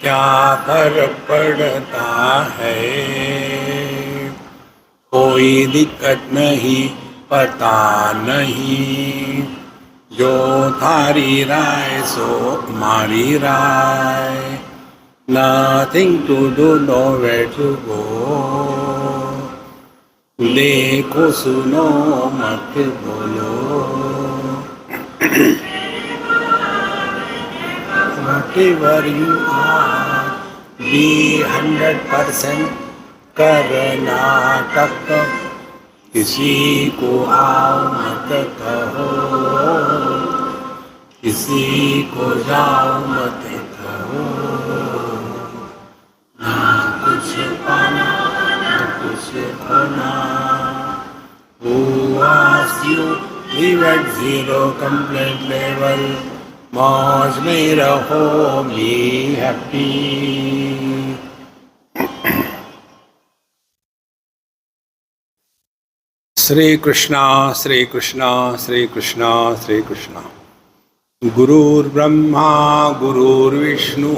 क्या फर्क पड़ता है, कोई दिक्कत नहीं, पता नहीं, जो थारी राय सो मारी राय, nothing to do, nowhere to go, देखो सुनो मत बोलो, whatever you are, be 100% Karnataka, किसी को आओ मत कहो, किसी को जाओ मत कहो, ना कुछ पाना ना कुछ खोना, who asked you, live at zero complaint level, मौज में रहो, be happy. श्री कृष्णा श्री कृष्णा श्री कृष्णा श्री कृष्णा. गुरुर्ब्रह्मा गुरुर्विष्णु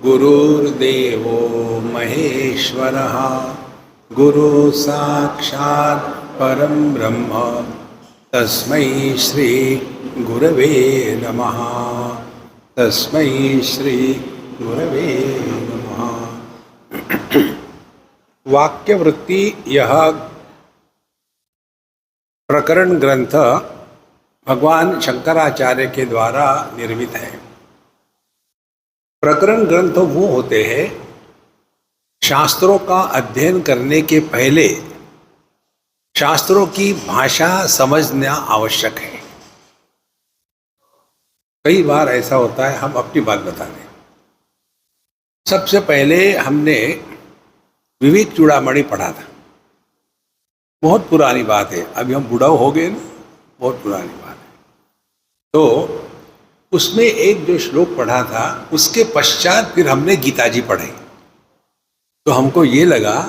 गुरुर्देवो महेश्वरः, गुरु साक्षात् परं ब्रह्म, तस्मै श्री गुरवे नमः, तस्मै श्री गुरवे नमः. वाक्यवृत्ति. यह प्रकरण ग्रंथ भगवान शंकराचार्य के द्वारा निर्मित है. प्रकरण ग्रंथ वो होते हैं शास्त्रों का अध्ययन करने के पहले शास्त्रों की भाषा समझना आवश्यक है. कई बार ऐसा होता है, हम अपनी बात बता दें. सबसे पहले हमने विवेक चूड़ामणि पढ़ा था. बहुत पुरानी बात है, अभी हम बूढ़ा हो गए ना, बहुत पुरानी बात है. तो उसमें एक जो श्लोक पढ़ा था, उसके पश्चात फिर हमने गीता जी पढ़े. तो हमको ये लगा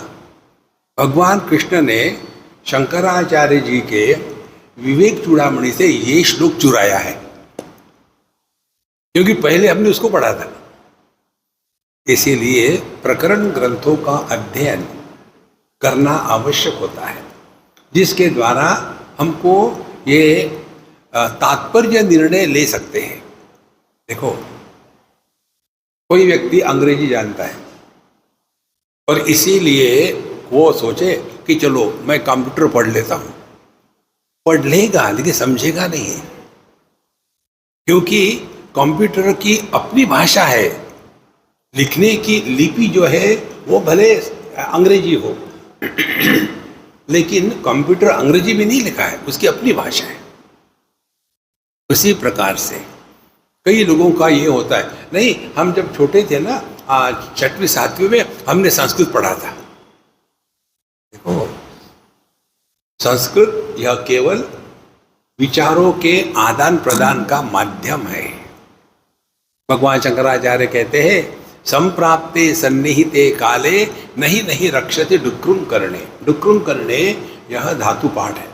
भगवान कृष्ण ने शंकराचार्य जी के विवेक चूड़ामणि से ये श्लोक चुराया है, क्योंकि पहले हमने उसको पढ़ा था. इसीलिए प्रकरण ग्रंथों का अध्ययन करना आवश्यक होता है, जिसके द्वारा हमको ये तात्पर्य निर्णय ले सकते हैं. देखो, कोई व्यक्ति अंग्रेजी जानता है और इसीलिए वो सोचे कि चलो मैं कंप्यूटर पढ़ लेता हूँ. पढ़ लेगा लेकिन समझेगा नहीं, क्योंकि कंप्यूटर की अपनी भाषा है. लिखने की लिपि जो है वो भले अंग्रेजी हो, लेकिन कंप्यूटर अंग्रेजी में नहीं लिखा है, उसकी अपनी भाषा है. उसी प्रकार से कई लोगों का ये होता है, नहीं हम जब छोटे थे ना, 6वीं 7वीं में हमने संस्कृत पढ़ा था. देखो, संस्कृत यह केवल विचारों के आदान प्रदान का माध्यम है. भगवान शंकराचार्य कहते हैं, संप्राप्ते सन्निहिते काले नहीं नहीं रक्षते डुक्रुम करणे. डुक्रुम करणे यह धातु पाठ है,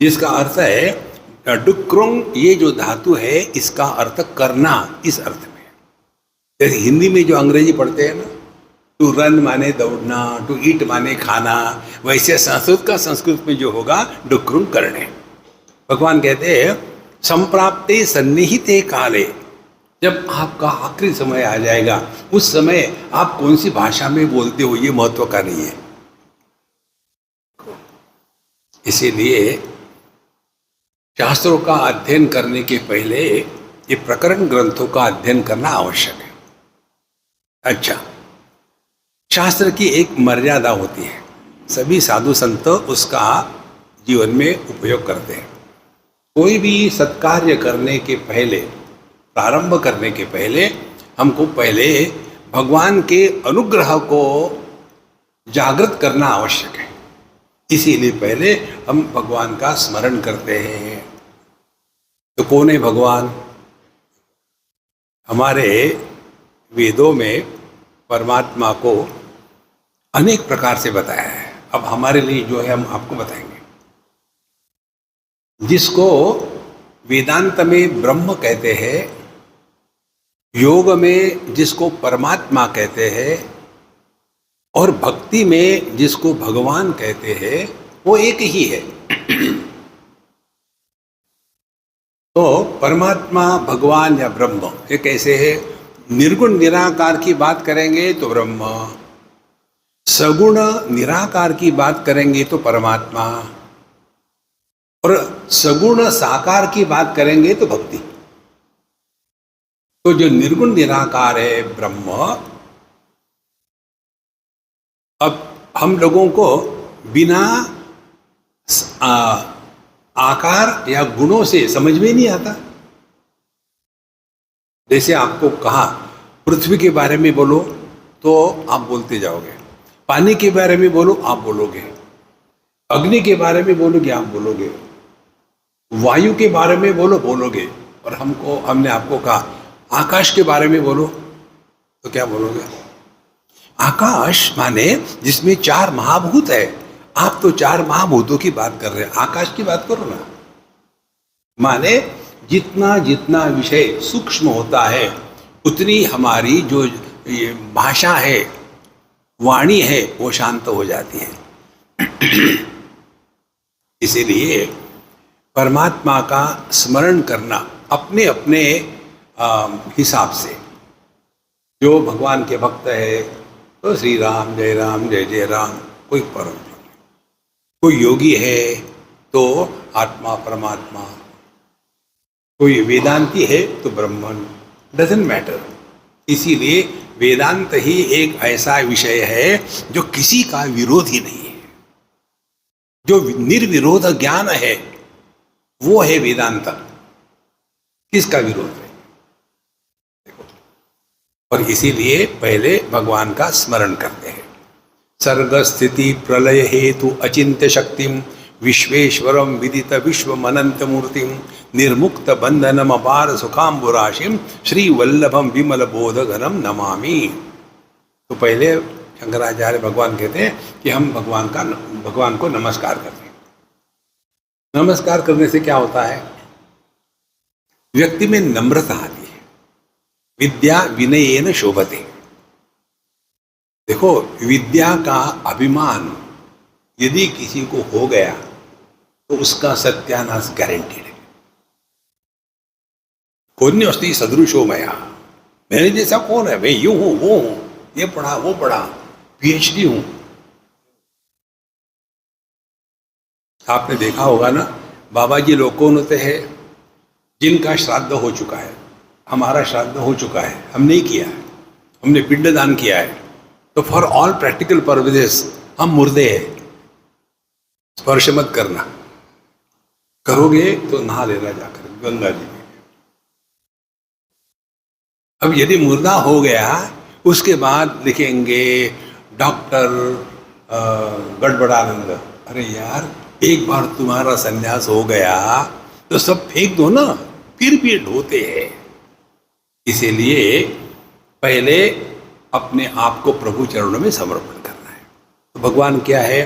जिसका अर्थ है डुक्रुम. ये जो धातु है इसका अर्थ करना, इस अर्थ में. जैसे हिंदी में जो अंग्रेजी पढ़ते हैं ना, टू रन माने दौड़ना, टू ईट माने खाना, वैसे संस्कृत का संस्कृत में जो होगा डुक्रुम करणे. भगवान कहते हैं संप्राप्ते सन्निहिते काले, जब आपका आखिरी समय आ जाएगा, उस समय आप कौन सी भाषा में बोलते हो ये महत्व का नहीं है. इसीलिए शास्त्रों का अध्ययन करने के पहले ये प्रकरण ग्रंथों का अध्ययन करना आवश्यक है. अच्छा, शास्त्र की एक मर्यादा होती है, सभी साधु संत उसका जीवन में उपयोग करते हैं. कोई भी सत्कार्य करने के पहले, प्रारंभ करने के पहले हमको पहले भगवान के अनुग्रह को जागृत करना आवश्यक है. इसीलिए पहले हम भगवान का स्मरण करते हैं. तो कौन है भगवान? हमारे वेदों में परमात्मा को अनेक प्रकार से बताया है. अब हमारे लिए जो है हम आपको बताएंगे. जिसको वेदांत में ब्रह्म कहते हैं, योग में जिसको परमात्मा कहते हैं और भक्ति में जिसको भगवान कहते हैं वो एक ही है। तो परमात्मा, भगवान या ब्रह्म ये कैसे है? निर्गुण निराकार की बात करेंगे तो ब्रह्म, सगुण निराकार की बात करेंगे तो परमात्मा, और सगुण साकार की बात करेंगे तो भक्ति। तो जो निर्गुण निराकार है ब्रह्म, अब हम लोगों को बिना आकार या गुणों से समझ में नहीं आता। जैसे आपको कहा पृथ्वी के बारे में बोलो तो आप बोलते जाओगे, पानी के बारे में बोलो आप बोलोगे, अग्नि के बारे में बोलोगे आप बोलोगे, वायु के बारे में बोलोगे, और हमने आपको कहा आकाश के बारे में बोलो तो क्या बोलोगे? आकाश माने जिसमें 4 महाभूत है। आप तो 4 महाभूतों की बात कर रहे हैं, आकाश की बात करो ना। माने जितना जितना विषय सूक्ष्म होता है उतनी हमारी जो ये भाषा है, वाणी है, वो शांत हो जाती है। इसीलिए परमात्मा का स्मरण करना अपने अपने हिसाब से। जो भगवान के भक्त है तो श्री राम जय जय राम, कोई परम, कोई योगी है तो आत्मा परमात्मा, कोई वेदांती है तो ब्रह्मन, डजंट मैटर। इसीलिए वेदांत ही एक ऐसा विषय है जो किसी का विरोध ही नहीं है। जो निर्विरोध ज्ञान है वो है वेदांत, किसका विरोध है? और इसीलिए पहले भगवान का स्मरण करते हैं। सर्ग स्थिति प्रलय हेतु अचिंत्य शक्तिम विश्वेश्वरम विदित विश्व अनंत मूर्तिम निर्मुक्त बंधनम अपार सुखाम्बुराशिम श्री वल्लभम विमल बोध घनम नमामि। तो पहले शंकराचार्य भगवान कहते हैं कि हम भगवान को नमस्कार करते हैं। नमस्कार करने से क्या होता है? व्यक्ति में नम्रता आती है। विद्या विनयेन शोभते। देखो, विद्या का अभिमान यदि किसी को हो गया तो उसका सत्यानाश गारंटीड है। कौन अस्ति सदृशो मया, मेरे जैसा कौन है? मैं यूं हूं, वो हूं, ये पढ़ा वो पढ़ा, पीएचडी हूं। आपने देखा होगा ना, बाबा जी लोग कौन होते हैं? जिनका श्राद्ध हो चुका है। हमारा श्राद्ध हो चुका है, हम नहीं किया है, हमने पिंडदान किया है, तो फॉर ऑल प्रैक्टिकल पर्पसेस हम मुर्दे हैं। स्पर्श मत करना, करोगे तो नहा लेना जाकर गंगा जी में। अब यदि मुर्दा हो गया, उसके बाद लिखेंगे डॉक्टर गड़बड़ानंद। अरे यार, एक बार तुम्हारा संन्यास हो गया तो सब फेंक दो ना, फिर भी ढोते हैं। इसीलिए पहले अपने आप को प्रभु चरणों में समर्पण करना है। तो भगवान क्या है?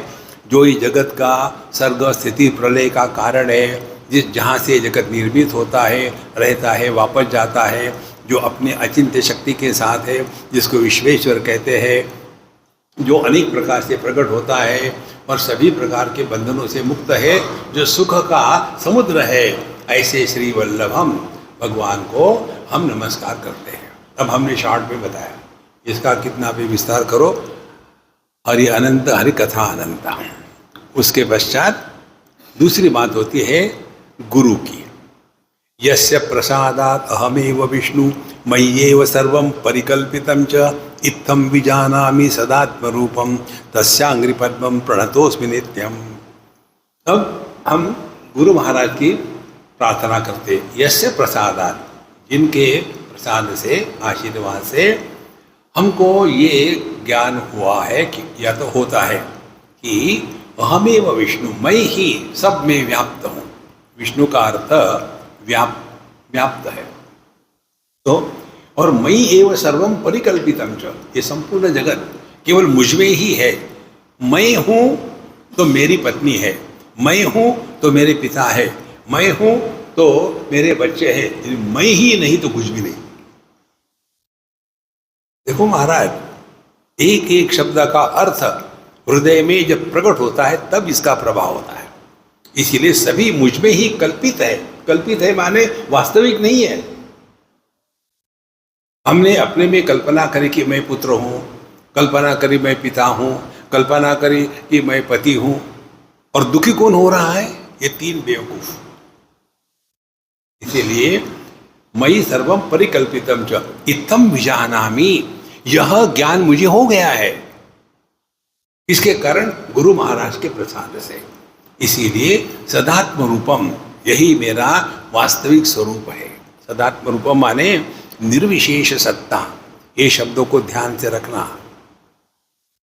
जो ही जगत का सर्ग स्थिति प्रलय का कारण है, जहाँ से जगत निर्मित होता है, रहता है, वापस जाता है, जो अपने अचिंत्य शक्ति के साथ है, जिसको विश्वेश्वर कहते हैं, जो अनेक प्रकार से प्रकट होता है और सभी प्रकार के बंधनों से मुक्त है, जो सुख का समुद्र है, ऐसे श्री वल्लभम भगवान को हम नमस्कार करते हैं। अब हमने शॉर्ट में बताया, इसका कितना भी विस्तार करो। हरि अनंत, हरि कथा अनंता। उसके पश्चात दूसरी बात होती है गुरु की। यस्य प्रसादात् अहमेव विष्णु मय्येव सर्वं परिकल्पितं च इत्थं विजानामि सदात्मरूपं तस्यांघ्रि पद्मं प्रणतोस्मि नित्यम्। अब हम गुरु महाराज की प्रार्थना करते। यस्य प्रसादात्, जिनके प्रसाद से, आशीर्वाद से हमको ये ज्ञान हुआ है कि, या तो होता है कि अहमेव विष्णु, मैं ही सब में व्याप्त हूँ। विष्णु का अर्थ व्याप्त है। तो और मयि एव सर्वम परिकल्पितम च, ये संपूर्ण जगत केवल मुझ में ही है। मैं हूँ तो मेरी पत्नी है, मैं हूँ तो मेरे पिता है, मैं हूँ तो मेरे बच्चे हैं। मैं ही नहीं तो कुछ भी नहीं। देखो महाराज, एक एक शब्द का अर्थ हृदय में जब प्रकट होता है तब इसका प्रभाव होता है। इसीलिए सभी मुझ में ही कल्पित है। कल्पित है माने वास्तविक नहीं है। हमने अपने में कल्पना करी कि मैं पुत्र हूं, कल्पना करी मैं पिता हूं, कल्पना करी कि मैं पति हूं, और दुखी कौन हो रहा है? ये तीन बेवकूफ। इसीलिए मयि सर्वम परिकल्पितम च इत्थम विजानामि, यह ज्ञान मुझे हो गया है। इसके कारण गुरु महाराज के प्रसाद से। इसीलिए सदात्म रूपम, यही मेरा वास्तविक स्वरूप है। सदात्म रूपम माने निर्विशेष सत्ता। ये शब्दों को ध्यान से रखना।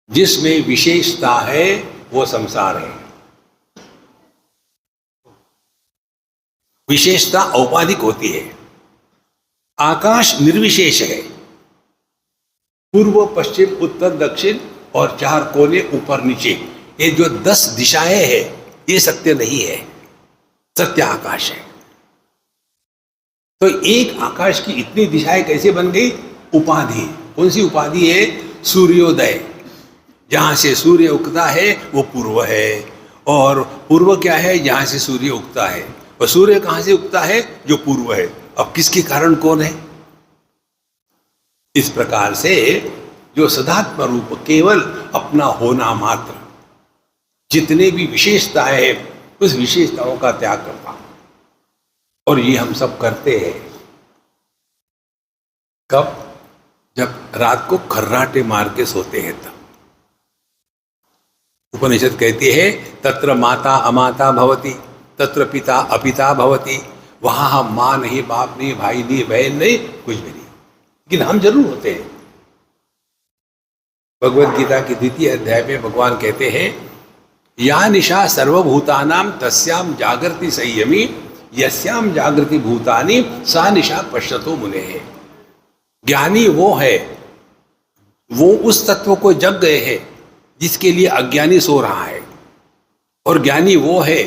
जिसमें विशेषता है वो संसार है। विशेषता औपाधिक होती है। आकाश निर्विशेष है। पूर्व पश्चिम उत्तर दक्षिण और चार कोने ऊपर नीचे, ये जो 10 दिशाएं हैं, ये सत्य नहीं है। सत्य आकाश है। तो एक आकाश की इतनी दिशाएं कैसे बन गई? उपाधि। कौन सी उपाधि है? सूर्योदय। जहां से सूर्य उगता है वो पूर्व है, और पूर्व क्या है? जहां से सूर्य उगता है। और सूर्य कहां से उगता है? जो पूर्व है। अब किसके कारण कौन है? इस प्रकार से जो सदात्म रूप केवल अपना होना मात्र, जितने भी विशेषताएं हैं उस विशेषताओं का त्याग करता। और ये हम सब करते हैं। कब? जब रात को खर्राटे मार के सोते हैं तब। उपनिषद कहती है तत्र माता अमाता भवति, तत्र पिता अपिता भवति। वहां हम मां नहीं, बाप नहीं, भाई नहीं, बहन नहीं, कुछ भी नहीं, लेकिन हम जरूर होते हैं। भगवद गीता की 2 अध्याय में भगवान कहते हैं या निशा सर्वभूतानाम तस्याम जागृति संयमी, यस्याम जागृति भूतानि सा निशा पश्यतो मुने है। ज्ञानी वो है, वो उस तत्व को जग गए हैं जिसके लिए अज्ञानी सो रहा है, और ज्ञानी वो है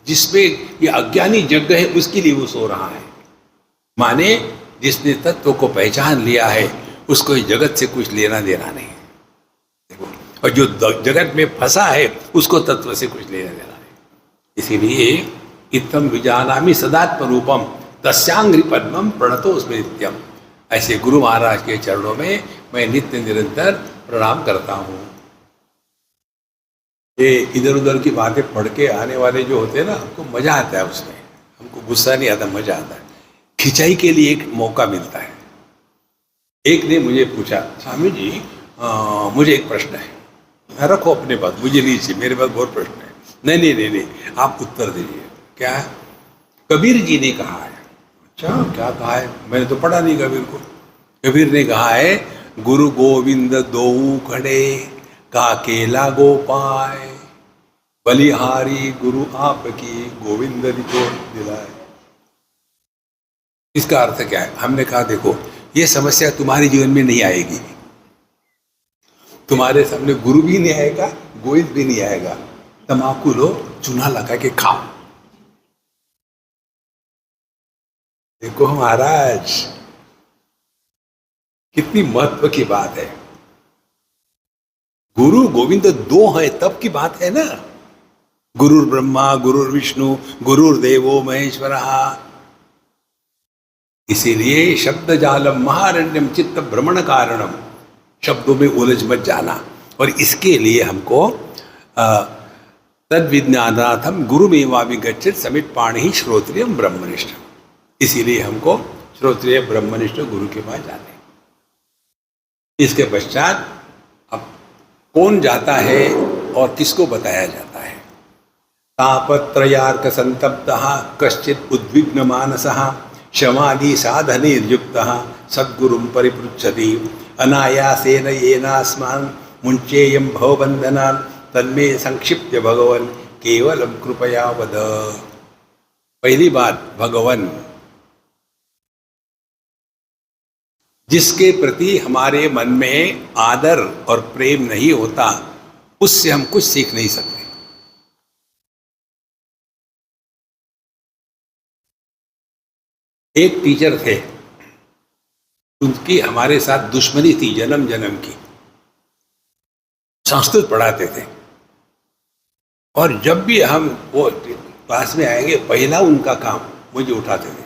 जिसपे ये अज्ञानी जग गए उसके लिए वो सो रहा है। माने जिसने तत्व को पहचान लिया है उसको जगत से कुछ लेना देना नहीं। देखो, और जो जगत में फंसा है उसको तत्व से कुछ लेना देना नहीं। इसीलिए इत्थम विजानामि सदात्म रूपम तस्यांग्रि पद्मम प्रणतोस्मि नित्यम। ऐसे गुरु महाराज के चरणों में मैं नित्य निरंतर प्रणाम करता हूँ। ये इधर उधर की बातें पढ़ के आने वाले जो होते हैं ना, हमको मजा आता है उसमें। हमको गुस्सा नहीं आता, मजा आता है। खिंचाई के लिए एक मौका मिलता है। एक ने मुझे पूछा, स्वामी जी मुझे एक प्रश्न है। रखो अपने पास, मुझे नहीं चाहिए, मेरे पास बहुत प्रश्न है। नहीं नहीं नहीं नहीं, आप उत्तर दीजिए। क्या है? कबीर जी ने कहा है। अच्छा, क्या कहा है? मैंने तो पढ़ा नहीं कबीर को। कबीर ने कहा है गुरु गोविंद दोऊ खड़े काकेला गोपाय, बलिहारी गुरु आपकी गोविंद को दिलाए। इसका अर्थ क्या है? हमने कहा देखो, ये समस्या तुम्हारे जीवन में नहीं आएगी। तुम्हारे सामने गुरु भी नहीं आएगा, गोविंद भी नहीं आएगा। तम्बाकू लो, चूना लगा के खाओ। देखो महाराज, कितनी महत्व की बात है। गुरु गोविंद 2 है तब की बात है ना। गुरुर ब्रह्मा गुरुर विष्णु गुरुर्देवो महेश्वरः। इसीलिए शब्द जालम महारण्यम चित्त भ्रमण कारणम, शब्दों में उलझ मत जाना। और इसके लिए हमको तद विज्ञानार्थम गुरुमेवाभिगच्छेत समित पाणि श्रोत्रियम ब्रह्मनिष्ठ। इसीलिए हमको श्रोत्रिय ब्रह्मनिष्ठ गुरु के पास जाने। इसके पश्चात अब कौन जाता है और किसको बताया जाता है? तापत्रयार्क संतप्तः कश्चित् उद्विग्न मानसः शमादि साधनैर्युक्तः सद्गुरुं परिपृच्छति अनायासेन येनास्मान् मुञ्चेयं भवबन्धनान् तन्मे संक्षिप्य भगवन् केवलं कृपया वद। पहली बात, भगवन, जिसके प्रति हमारे मन में आदर और प्रेम नहीं होता उससे हम कुछ सीख नहीं सकते। एक टीचर थे, उनकी हमारे साथ दुश्मनी थी जन्म जन्म की। संस्कृत पढ़ाते थे और जब भी हम वो क्लास में आएंगे पहला उनका काम मुझे उठाते थे,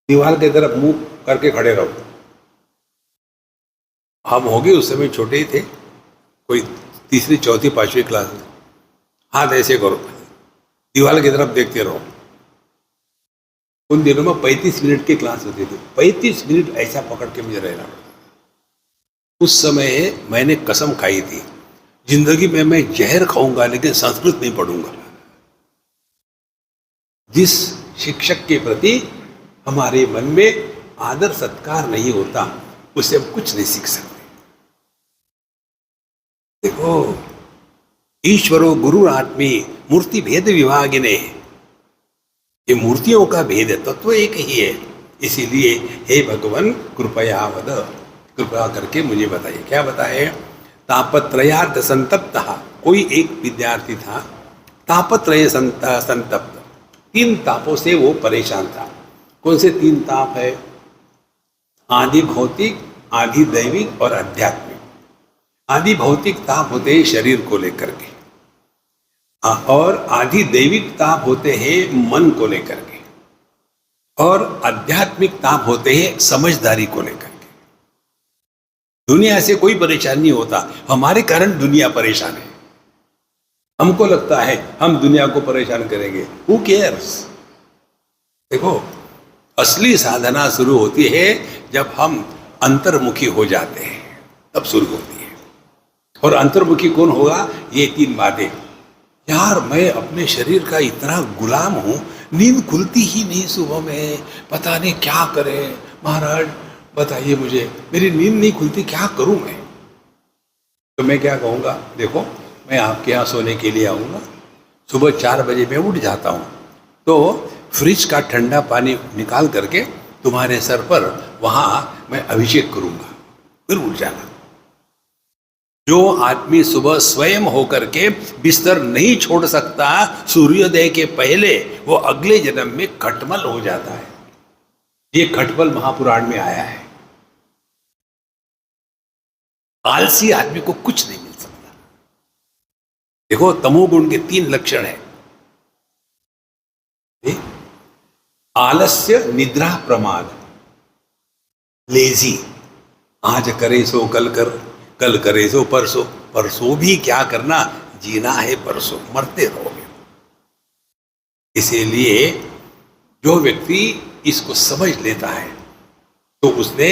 दीवार की तरफ मुंह करके खड़े रहो। हम हो गए उस समय छोटे ही थे, कोई तीसरी चौथी पांचवी क्लास में। हाथ ऐसे करो, दीवार की तरफ देखते रहो। उन दिनों में 35 मिनट की क्लास होती थी, 35 मिनट ऐसा पकड़ के मुझे रहना। उस समय मैंने कसम खाई थी जिंदगी में मैं जहर खाऊंगा लेकिन संस्कृत नहीं पढ़ूंगा। जिस शिक्षक के प्रति हमारे मन में आदर सत्कार नहीं होता उससे हम कुछ नहीं सीख सकते। देखो, ईश्वरो गुरु आत्मी मूर्ति भेद विभागिने, ये मूर्तियों का भेद है, तत्व एक ही है। इसीलिए हे भगवान कृपया वद, कृपया करके मुझे बताइए। क्या बताए? तापत्रयार्थ संतप्त, कोई एक विद्यार्थी था तापत्रय संतप्त, 3 तापों से वो परेशान था। कौन से 3 ताप है? आदि भौतिक, आदि दैविक और आध्यात्मिक। आदि भौतिक ताप होते हैं शरीर को लेकर के, और आदि दैविक ताप होते हैं मन को लेकर के, और आध्यात्मिक ताप होते हैं समझदारी को लेकर के। दुनिया से कोई परेशान नहीं होता, हमारे कारण दुनिया परेशान है। हमको लगता है हम दुनिया को परेशान करेंगे, हु केयर्स। देखो, असली साधना शुरू होती है जब हम अंतर्मुखी हो जाते हैं, तब शुरू होती है। और अंतर्मुखी कौन होगा? ये 3 बातें। यार, मैं अपने शरीर का इतना गुलाम हूं, नींद खुलती ही नहीं सुबह में, पता नहीं क्या करें। महाराज बताइए मुझे, मेरी नींद नहीं खुलती, क्या करूं मैं? तो मैं क्या कहूँगा, देखो मैं आपके यहाँ सोने के लिए आऊँगा, सुबह 4 बजे मैं उठ जाता हूँ, तो फ्रिज का ठंडा पानी निकाल करके तुम्हारे सर पर वहाँ मैं अभिषेक करूँगा, फिर उठ जाना। जो आदमी सुबह स्वयं होकर के बिस्तर नहीं छोड़ सकता सूर्योदय के पहले, वो अगले जन्म में खटमल हो जाता है। ये खटमल महापुराण में आया है। आलसी आदमी को कुछ नहीं मिल सकता। देखो, तमोगुण के 3 लक्षण है। आलस्य, निद्रा, प्रमाद। लेजी, आज करे सो कल कर, कल करे सो परसों, परसों भी क्या करना, जीना है परसों, मरते रहोगे। इसीलिए जो व्यक्ति इसको समझ लेता है तो उसने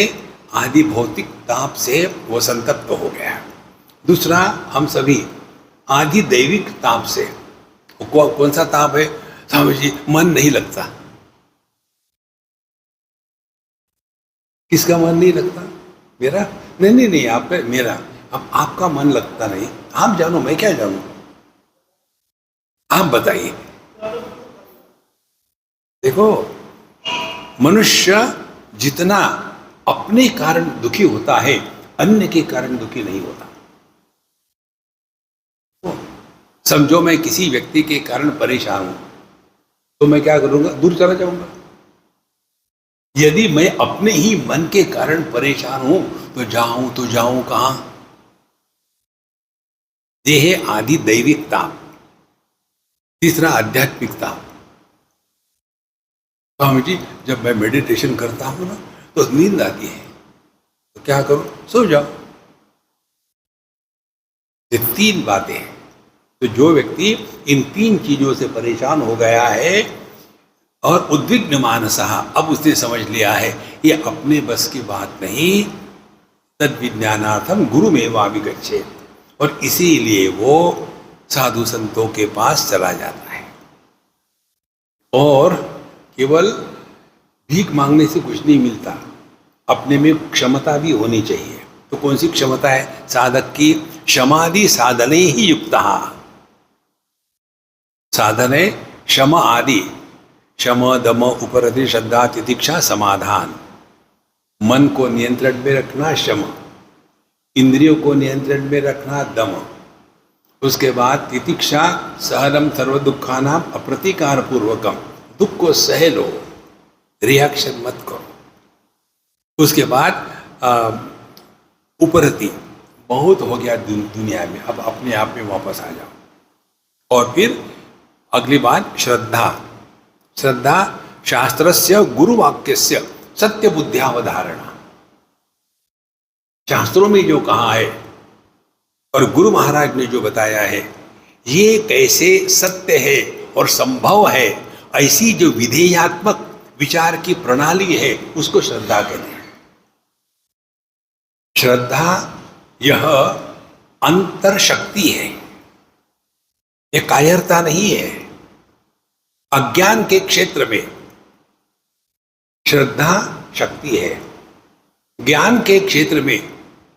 आदि भौतिक ताप से वो संतप्त हो गया। दूसरा, हम सभी आदि दैविक ताप से, कौन सा ताप है स्वामी जी? मन नहीं लगता। किसका मन नहीं लगता? मेरा? नहीं, आपका, मेरा। अब आपका मन लगता नहीं, आप जानो, मैं क्या जानूं? आप बताइए। देखो, मनुष्य जितना अपने कारण दुखी होता है, अन्य के कारण दुखी नहीं होता। समझो मैं किसी व्यक्ति के कारण परेशान हूं, तो मैं क्या करूंगा? दूर चला जाऊंगा। यदि मैं अपने ही मन के कारण परेशान हूं तो जाऊं कहां? ये है आदि दैविकता। तीसरा, आध्यात्मिकता। स्वामी जी, जब मैं मेडिटेशन करता हूं ना तो नींद आती है, तो क्या करूं? सो जाओ। ये 3 बातें हैं। तो जो व्यक्ति इन 3 चीजों से परेशान हो गया है और उद्विग्न मानसः, अब उसने समझ लिया है ये अपने बस की बात नहीं, तद विज्ञानार्थम गुरुमेवाभिगच्छेत्, और इसीलिए वो साधु संतों के पास चला जाता है। और केवल भीख मांगने से कुछ नहीं मिलता, अपने में क्षमता भी होनी चाहिए। तो कौन सी क्षमता है साधक की? क्षमादि साधने ही युक्तः। साधने क्षमा आदि, क्षम, दम, उपरति, श्रद्धा, तितिक्षा, समाधान। मन को नियंत्रण में रखना क्षम, इंद्रियों को नियंत्रण में रखना दम, उसके बाद तितिक्षा, सहनम सर्व दुखानाम अप्रतिकार पूर्वकम, दुख को सह लो, रिएक्शन मत करो। उसके बाद उपरति, बहुत हो गया दुनिया में, अब अपने आप में वापस आ जाओ। और फिर अगली बात श्रद्धा। श्रद्धा शास्त्रस्य गुरुवाक्यस्य सत्य बुद्ध्यावधारणा। शास्त्रों में जो कहा है और गुरु महाराज ने जो बताया है, ये कैसे सत्य है और संभव है, ऐसी जो विधेयात्मक विचार की प्रणाली है, उसको श्रद्धा कहते हैं। श्रद्धा यह अंतर शक्ति है, यह कायरता नहीं है। अज्ञान के क्षेत्र में श्रद्धा शक्ति है, ज्ञान के क्षेत्र में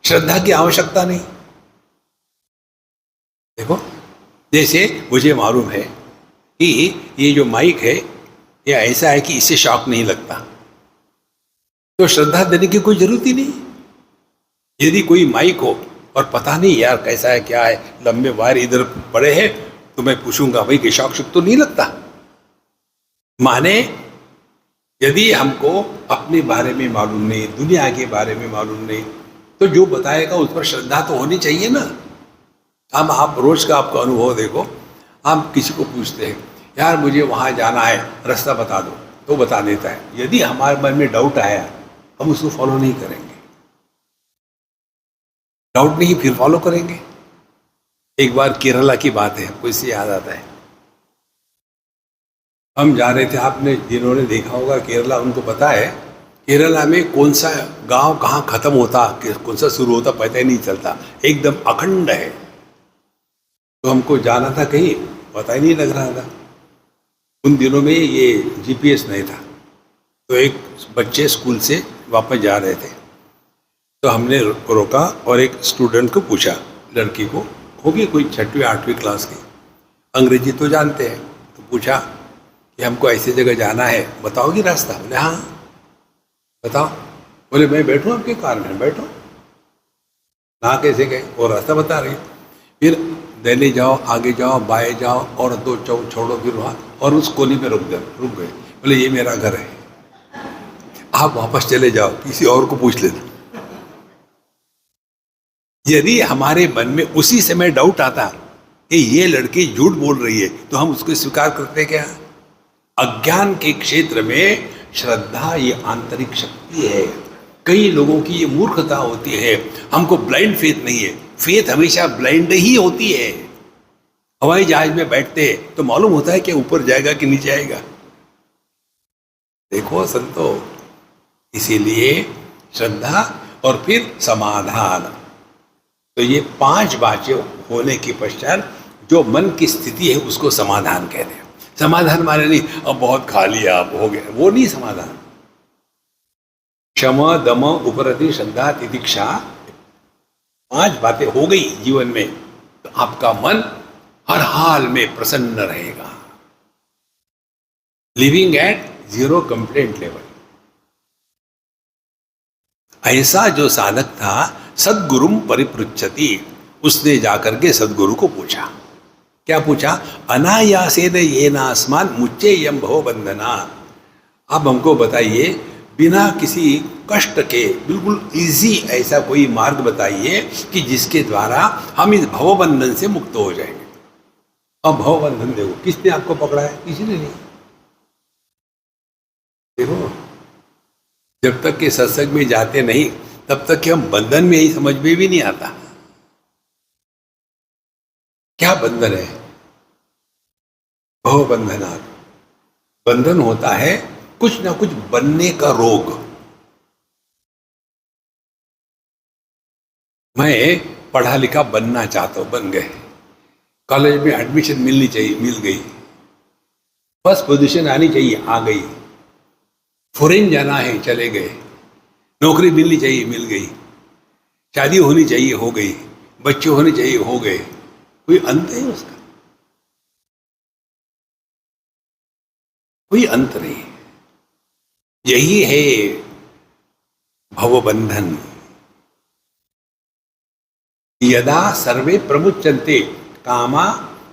श्रद्धा की आवश्यकता नहीं। देखो, जैसे मुझे मालूम है कि ये जो माइक है ये ऐसा है कि इससे शॉक नहीं लगता, तो श्रद्धा देने की कोई जरूरत ही नहीं। यदि कोई माइक हो और पता नहीं यार कैसा है क्या है, लंबे वायर इधर पड़े हैं, तो मैं पूछूंगा भाई कि शॉक तो नहीं लगता। माने यदि हमको अपने बारे में मालूम नहीं, दुनिया के बारे में मालूम नहीं, तो जो बताएगा उस पर श्रद्धा तो होनी चाहिए ना। हम आप रोज का आपका अनुभव देखो, हम किसी को पूछते हैं यार मुझे वहाँ जाना है, रास्ता बता दो, तो बता देता है। यदि हमारे मन में डाउट आया, हम उसको फॉलो नहीं करेंगे। डाउट नहीं फिर फॉलो करेंगे। एक बार केरला की बात है, हमको इससे याद आता है। हम जा रहे थे, आपने जिन्होंने देखा होगा केरला उनको पता है, केरला में कौन सा गांव कहाँ खत्म होता, कौन सा शुरू होता पता ही नहीं चलता, एकदम अखंड है। तो हमको जाना था कहीं, पता ही नहीं लग रहा था। उन दिनों में ये जीपीएस नहीं था। तो एक बच्चे स्कूल से वापस जा रहे थे, तो हमने रोका और एक स्टूडेंट को पूछा, लड़की को, होगी कोई 6वीं 8वीं क्लास की, अंग्रेजी तो जानते हैं, तो पूछा कि हमको ऐसी जगह जाना है, बताओगी रास्ता? बोले हाँ बताओ। बोले मैं बैठूँ आपके कार में? बैठो ना। कैसे गए? वो रास्ता बता रही। फिर दिल्ली जाओ, आगे जाओ, बाएं जाओ और 2 चौक छोड़ो, फिर वहाँ और उस कोनी में रुक गए। बोले ये मेरा घर है, आप वापस चले जाओ, किसी और को पूछ लेना। यदि हमारे मन में उसी समय डाउट आता कि ये लड़की झूठ बोल रही है, तो हम उसको स्वीकार करते क्या? अज्ञान के क्षेत्र में श्रद्धा ये आंतरिक शक्ति है। कई लोगों की ये मूर्खता होती है, हमको ब्लाइंड फेथ नहीं है। फेथ हमेशा ब्लाइंड ही होती है। हवाई जहाज में बैठते हैं तो मालूम होता है कि ऊपर जाएगा कि नीचे आएगा। देखो संतो, इसीलिए श्रद्धा और फिर समाधान, तो ये 5 बातें होने के पश्चात जो मन की स्थिति है उसको समाधान कहते हैं। समाधान माने नहीं अब बहुत खा लिया अब हो गया, वो नहीं समाधान। क्षमा, दम, उपरति, श्रद्धा, तितिक्षा, 5 बातें हो गई जीवन में, तो आपका मन हर हाल में प्रसन्न रहेगा। Living at 0 complaint level. ऐसा जो साधक था, सद्गुरुम परिपृच्छति, उसने जाकर के सद्गुरु को पूछा। क्या पूछा? अनायासेन येनास्मान् मुच्चेयं भव बंधना। अब हमको बताइए, बिना किसी कष्ट के, बिल्कुल इजी ऐसा कोई मार्ग बताइए कि जिसके द्वारा हम इस भवबंधन से मुक्त हो जाएंगे। अब भवबंधन देखो, किसने आपको पकड़ा है? किसी ने नहीं। देखो, जब तक के सत्संग में जाते नहीं, तब तक कि हम बंधन में ही समझ में भी नहीं आता क्या बंधन है। भवबंधनात्, बंधन होता है कुछ ना कुछ बनने का रोग। मैं पढ़ा लिखा बनना चाहता हूं, बन गए। कॉलेज में एडमिशन मिलनी चाहिए, मिल गई। फर्स्ट पोजीशन आनी चाहिए, आ गई। फॉरेन जाना है, चले गए। नौकरी मिलनी चाहिए, मिल गई। शादी होनी चाहिए, हो गई। बच्चे होने चाहिए, हो गए। कोई अंत है उसका? कोई अंत नहीं। यही है भवबंधन। यदा सर्वे प्रमुच्यन्ते कामा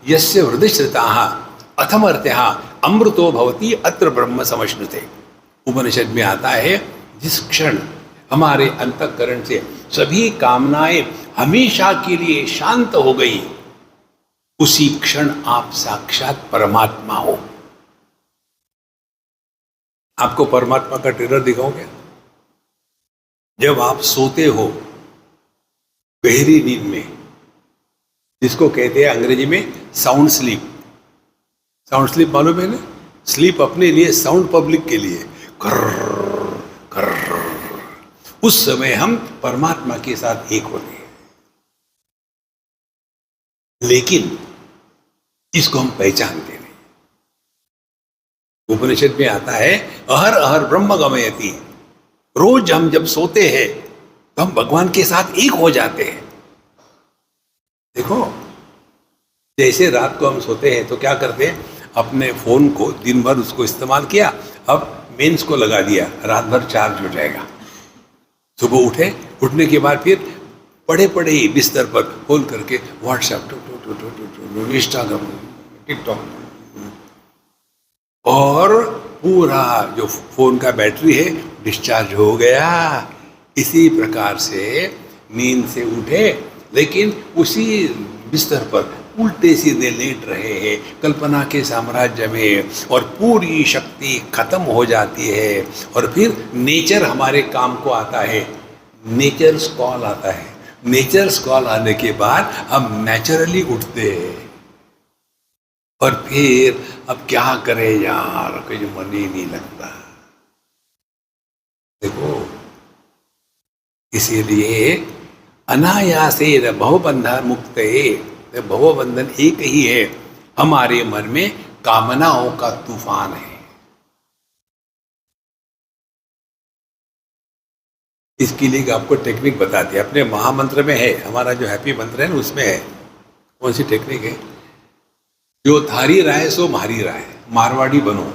यस्य हृदयश्रिताः अथमर्त्यः अमृतो भवति अत्र ब्रह्म समश्नुते। उपनिषद में आता है, जिस क्षण हमारे अंतःकरण से सभी कामनाएं हमेशा के लिए शांत हो गई, उसी क्षण आप साक्षात परमात्मा हो। आपको परमात्मा का ट्रेलर दिखाओगे? जब आप सोते हो गहरी नींद में, जिसको कहते हैं अंग्रेजी में साउंड स्लीप। साउंड स्लीप मालूम है ना? स्लीप अपने लिए, साउंड पब्लिक के लिए। कर्र, कर्र। उस समय हम परमात्मा के साथ एक होते हैं, लेकिन इसको हम पहचानते नहीं। उपनिषद में आता है अहर अहर ब्रह्म गमयति। रोज हम जब सोते हैं तो हम भगवान के साथ एक हो जाते हैं। देखो, जैसे रात को हम सोते हैं तो क्या करते हैं, अपने फोन को दिन भर उसको इस्तेमाल किया, अब मेंस को लगा दिया, रात भर चार्ज हो जाएगा। सुबह उठे, उठने के बाद फिर पड़े पड़े ही बिस्तर पर खोल करके व्हाट्सएप, इंस्टाग्राम, टिकटॉक, और पूरा जो फोन का बैटरी है डिस्चार्ज हो गया। इसी प्रकार से नींद से उठे, लेकिन उसी बिस्तर पर उल्टे सीधे लेट रहे हैं कल्पना के साम्राज्य में, और पूरी शक्ति खत्म हो जाती है। और फिर नेचर हमारे काम को आता है, नेचर्स कॉल आता है। नेचर्स कॉल आने के बाद हम नेचुरली उठते हैं, और फिर अब क्या करें यार, कोई मन ही नहीं लगता। देखो, इसीलिए अनायासेन भवबंधन मुक्ते, भवबंधन एक ही है, हमारे मन में कामनाओं का तूफान है। इसके लिए आपको टेक्निक बताते हैं, अपने महामंत्र में है, हमारा जो हैप्पी मंत्र है ना उसमें है। कौन सी टेक्निक है? जो थारी राय सो मारी राय, मारवाड़ी बनो।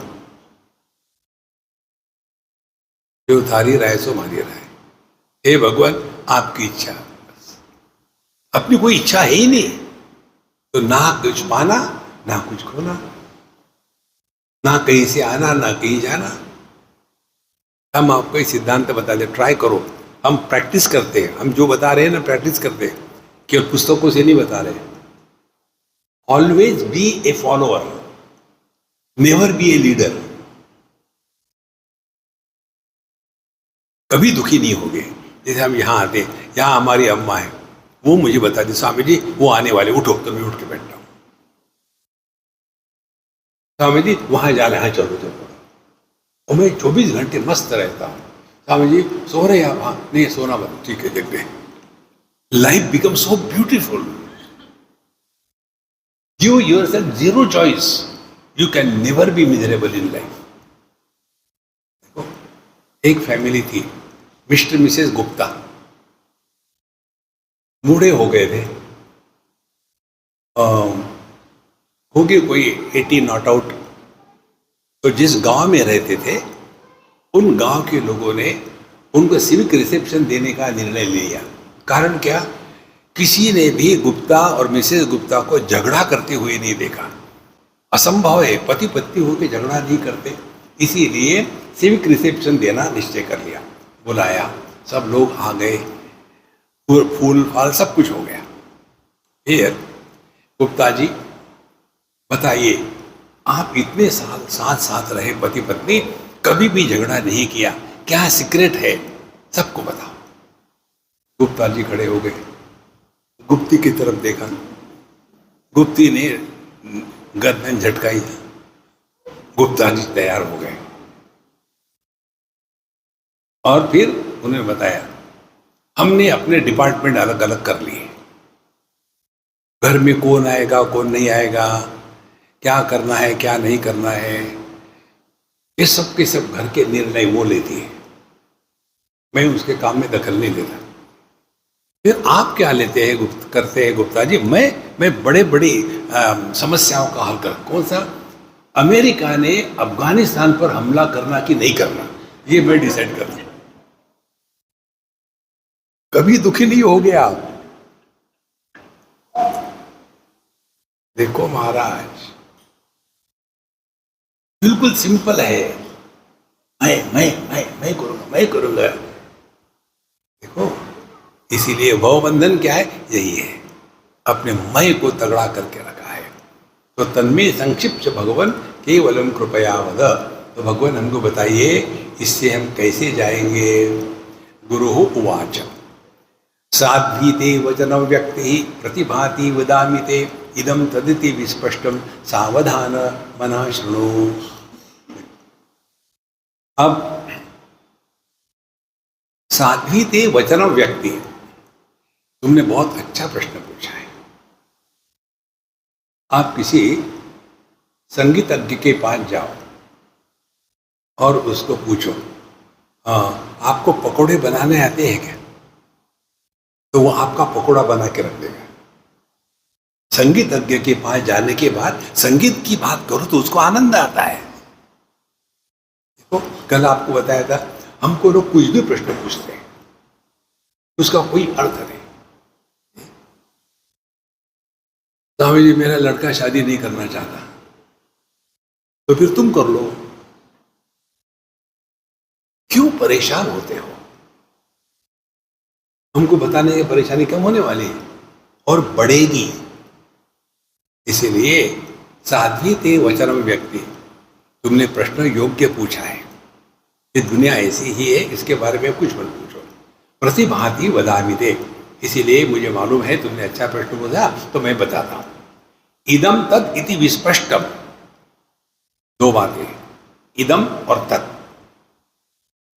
जो थारी राय सो मारी राय। हे भगवान, आपकी इच्छा, अपनी कोई इच्छा है ही नहीं, तो ना कुछ पाना ना कुछ खोना, ना कहीं से आना ना कहीं जाना। हम आपको एक सिद्धांत बता दें, ट्राई करो। हम प्रैक्टिस करते हैं, हम जो बता रहे हैं ना प्रैक्टिस करते हैं, केवल पुस्तकों से नहीं बता रहे। Always be A follower, never be a leader. कभी दुखी नहीं होगे। जैसे हम यहाँ आते हैं, यहाँ हमारी अम्मा है, वो मुझे बता दी स्वामी जी वो आने वाले, उठो, तो मैं उठ के बैठता हूँ। स्वामी जी वहां जाना है, चलो चलो, और मैं 24 घंटे मस्त रहता हूँ। स्वामी जी सो रहे आप? हाँ, नहीं सोना मत, ठीक है, जग गए। Life become so beautiful. Give yourself zero choice, you can never be miserable in life. देखो, एक फैमिली थी, मिस्टर मिसेस गुप्ता, बूढ़े हो गए थे, हो गए कोई 80 नॉट आउट। तो जिस गांव में रहते थे, उन गांव के लोगों ने उनको सिविक रिसेप्शन देने का निर्णय लिया। कारण क्या? किसी ने भी गुप्ता और मिसेस गुप्ता को झगड़ा करते हुए नहीं देखा। असंभव है, पति पत्नी होकर झगड़ा नहीं करते। इसीलिए सिविक रिसेप्शन देना निश्चय कर लिया। बुलाया, सब लोग आ गए, फूल फाल सब कुछ हो गया। फिर गुप्ता जी बताइए, आप इतने साल साथ साथ रहे पति पत्नी, कभी भी झगड़ा नहीं किया, क्या सीक्रेट है? सबको बताओ। गुप्ता जी खड़े हो गए, गुप्ती की तरफ देखा, गुप्ती ने गर्दन झटकाई, गुप्ता जी तैयार हो गए। और फिर उन्होंने बताया, हमने अपने डिपार्टमेंट अलग अलग कर लिए। घर में कौन आएगा कौन नहीं आएगा, क्या करना है क्या नहीं करना है, ये सब के सब घर के निर्णय वो लेती है, मैं उसके काम में दखल नहीं लेता। फिर आप क्या लेते हैं, करते हैं गुप्ता जी? मैं बड़े बड़ी समस्याओं का हल कर। कौन सा? अमेरिका ने अफगानिस्तान पर हमला करना कि नहीं करना, ये मैं डिसाइड करता हूं। कभी दुखी नहीं हो गया आप? देखो महाराज, बिल्कुल सिंपल है। मैं करूंगा, मैं करूंगा। देखो, इसीलिए भवबंधन क्या है? यही है, अपने मय को तगड़ा करके रखा है। तो तन्मे संक्षिप्त भगवान केवलम कृपया वद। तो भगवान हमको बताइए, इससे हम कैसे जाएंगे? गुरु उवाच साध्वीते वचन व्यक्ति प्रतिभाति वदामिते इदम तदिति विस्पष्टम सावधान मना शृणु। अब साध्वीते वचन व्यक्ति, तुमने बहुत अच्छा प्रश्न पूछा है। आप किसी संगीतज्ञ के पास जाओ और उसको पूछो, हाँ आपको पकोड़े बनाने आते हैं क्या? तो वो आपका पकोड़ा बना के रख देगा। संगीतज्ञ के पास जाने के बाद संगीत की बात करो तो उसको आनंद आता है। देखो, कल आपको बताया था, हमको लोग कुछ भी प्रश्न पूछते हैं, उसका कोई अर्थ नहीं। स्वामी जी, मेरा लड़का शादी नहीं करना चाहता, तो फिर तुम कर लो, क्यों परेशान होते हो? हमको बताने की परेशानी कम होने वाली है और बढ़ेगी। इसीलिए साध्वी ते वचनम व्यक्ति, तुमने प्रश्न योग्य पूछा है। ये दुनिया ऐसी ही है, इसके बारे में कुछ मत पूछो। प्रतिभाति वदामि ते, इसीलिए मुझे मालूम है तुमने अच्छा प्रश्न पूछा तो मैं बताता हूं। इदम तद इति विस्पष्टम, दो बातें, इदम और तत्।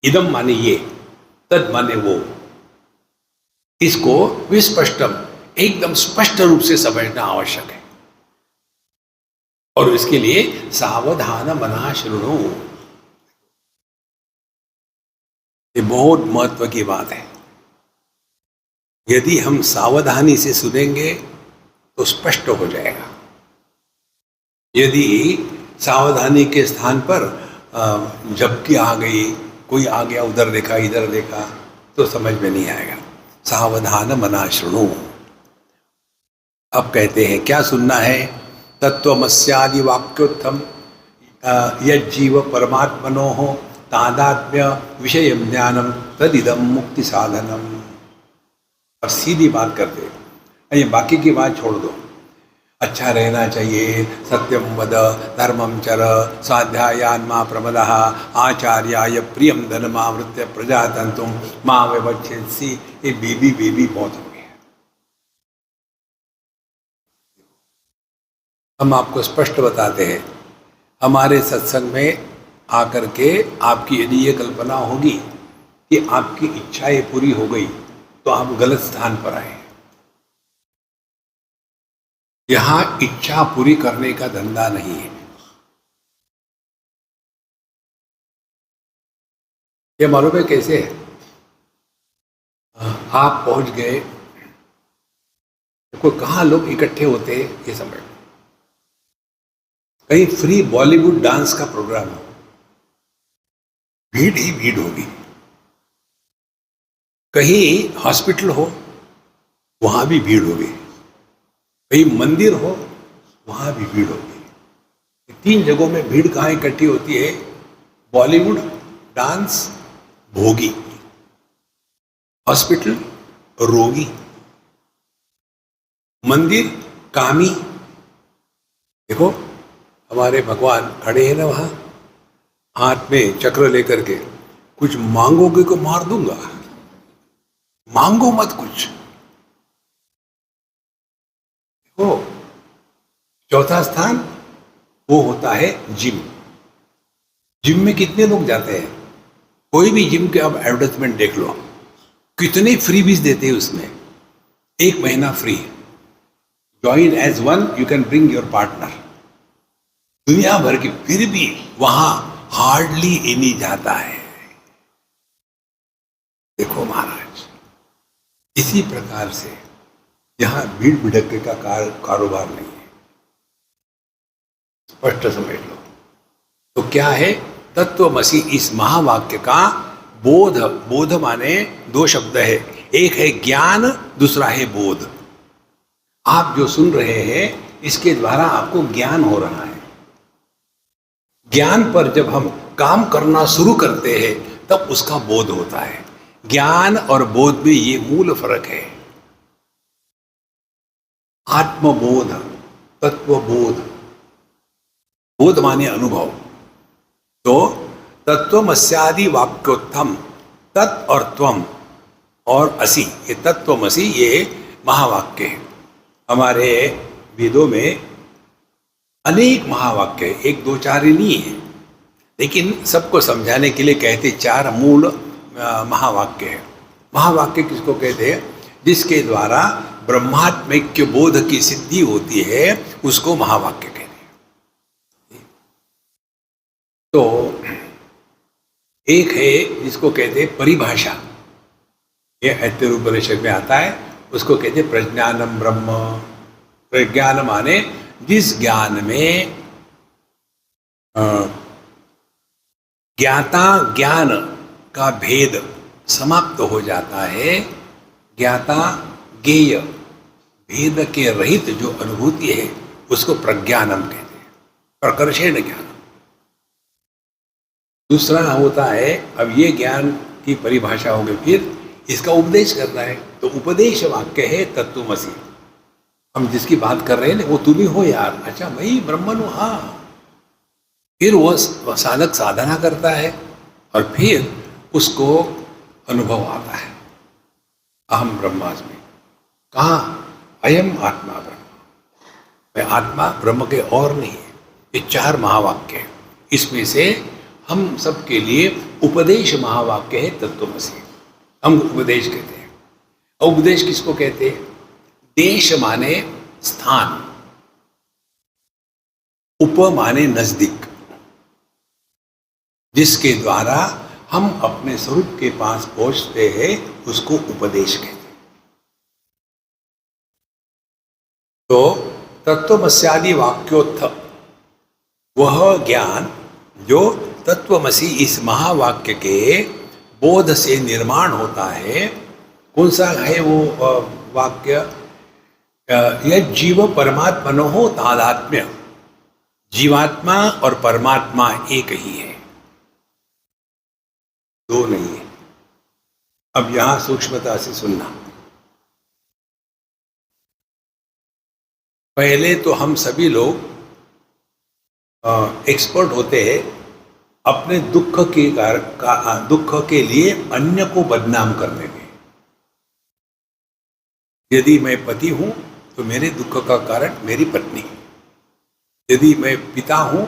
इदम माने ये, तद माने वो। इसको विस्पष्टम, एकदम स्पष्ट रूप से समझना आवश्यक है। और इसके लिए सावधान मना शृणु, ये बहुत महत्व की बात है। यदि हम सावधानी से सुनेंगे तो स्पष्ट हो जाएगा। यदि सावधानी के स्थान पर झपकी आ गई, कोई आ गया उधर देखा इधर देखा, तो समझ में नहीं आएगा। सावधान मना शृणु। अब कहते हैं क्या सुनना है? तत्वमस्यादि वाक्योत्थम यज्जीव परमात्मनो हो तादात्म्य विषय ज्ञानम तदिदम मुक्ति साधनम। और सीधी बात करते हैं, ये बाकी की बात छोड़ दो। अच्छा रहना चाहिए, सत्यम वद धर्मम चर स्वाध्यायान्मा प्रमदः आचार्याय प्रियम धनमावृत्य प्रजातंतुम मां व्यवच्छेदसि। ये बेबी बहुत हो गया। हम आपको स्पष्ट बताते हैं, हमारे सत्संग में आकर के आपकी यदि ये कल्पना होगी कि आपकी इच्छाएं पूरी हो गई तो आप गलत स्थान पर आए। यहां इच्छा पूरी करने का धंधा नहीं है। ये मालूम है कैसे है? आप पहुंच गए, देखो कहाँ लोग इकट्ठे होते हैं ये समझ। कहीं फ्री बॉलीवुड डांस का प्रोग्राम हो, भीड़ ही भीड़ होगी। कहीं हॉस्पिटल हो, वहां भी भीड़ होगी। कहीं मंदिर हो, वहां भी भीड़ होगी। तीन जगहों में भीड़ कहाँ इकट्ठी होती है? बॉलीवुड डांस भोगी, हॉस्पिटल रोगी, मंदिर कामी। देखो हमारे भगवान खड़े हैं ना वहां, हाथ में चक्र लेकर के, कुछ मांगोगे को मार दूंगा, मांगो मत कुछ। देखो चौथा स्थान वो होता है जिम। जिम में कितने लोग जाते हैं? कोई भी जिम के अब एडवर्टाइजमेंट देख लो, कितने फ्रीबीज देते हैं उसमें। 1 महीना free, join as one, you can bring your partner. दुनिया भर की, फिर भी वहां हार्डली एनी जाता है। देखो महाराज, इसी प्रकार से यहां भीड़ भिड़के का कारोबार नहीं है। स्पष्ट समझ लो। तो क्या है? तत्वमसि इस महावाक्य का बोध, बोध माने 2 शब्द है, एक है ज्ञान, दूसरा है बोध। आप जो सुन रहे हैं इसके द्वारा आपको ज्ञान हो रहा है। ज्ञान पर जब हम काम करना शुरू करते हैं तब उसका बोध होता है। ज्ञान और बोध में ये मूल फर्क है। आत्मबोध, तत्वबोध, बोध माने अनुभव। तो तत्वमस्यादि वाक्योत्थम, तत् और त्वम और असि, ये तत्वमसि ये महावाक्य है। हमारे वेदों में अनेक महावाक्य है, एक दो चार ही नहीं है, लेकिन सबको समझाने के लिए कहते चार मूल महावाक्य है। महावाक्य किसको कहते हैं? जिसके द्वारा ब्रह्मात्मैक्य बोध की सिद्धि होती है, उसको महावाक्य कहते हैं। तो एक है जिसको कहते हैं परिभाषा, ये ऐतरेयोपनिषद में आता है, उसको कहते हैं प्रज्ञानम ब्रह्म। प्रज्ञान माने जिस ज्ञान में ज्ञाता ज्ञान का भेद समाप्त हो जाता है, ज्ञाता ज्ञेय भेद के रहित जो अनुभूति है उसको प्रज्ञानम कहते हैं, प्रकर्षेण ज्ञान। दूसरा होता है, अब ये ज्ञान की परिभाषा हो गई, फिर इसका उपदेश करना है, तो उपदेश वाक्य है तत्वमसि। हम जिसकी बात कर रहे हैं ना, वो तुम ही हो यार, अच्छा भाई ब्रह्मन, हाँ। फिर वो साधक साधना करता है और फिर उसको अनुभव आता है, अहम ब्रह्मास्मि। कहाँ? अयम आत्मा ब्रह्म, मैं आत्मा ब्रह्म के और नहीं है। ये चार महावाक्य है, इसमें से हम सबके लिए उपदेश महावाक्य है तत्वमसि, हम उपदेश कहते हैं। उपदेश किसको कहते हैं? देश माने स्थान, उप माने नजदीक, जिसके द्वारा हम अपने स्वरूप के पास पहुंचते हैं, उसको उपदेश कहते हैं। तो तत्वमस्यादि वाक्योत्थ, वह ज्ञान जो तत्वमसि इस महावाक्य के बोध से निर्माण होता है। कौन सा है वो वाक्य? यह जीव परमात्मनो तादात्म्य, जीवात्मा और परमात्मा एक ही है, दो नहीं है। अब यहां सूक्ष्मता से सुनना। पहले तो हम सभी लोग एक्सपर्ट होते हैं अपने दुख के लिए अन्य को बदनाम करने में। यदि मैं पति हूं तो मेरे दुख का कारण मेरी पत्नी, यदि मैं पिता हूं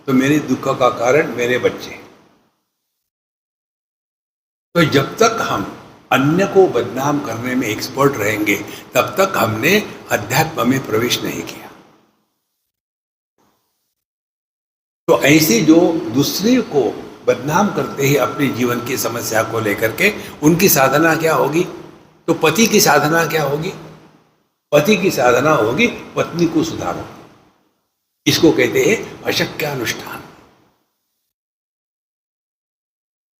तो मेरे दुख का कारण मेरे बच्चे। तो जब तक हम अन्य को बदनाम करने में एक्सपर्ट रहेंगे, तब तक हमने अध्यात्म में प्रवेश नहीं किया। तो ऐसे जो दूसरे को बदनाम करते हैं अपने जीवन की समस्या को लेकर के, उनकी साधना क्या होगी? तो पति की साधना क्या होगी? पति की साधना होगी पत्नी को सुधारो, इसको कहते हैं अशक्यानुष्ठान।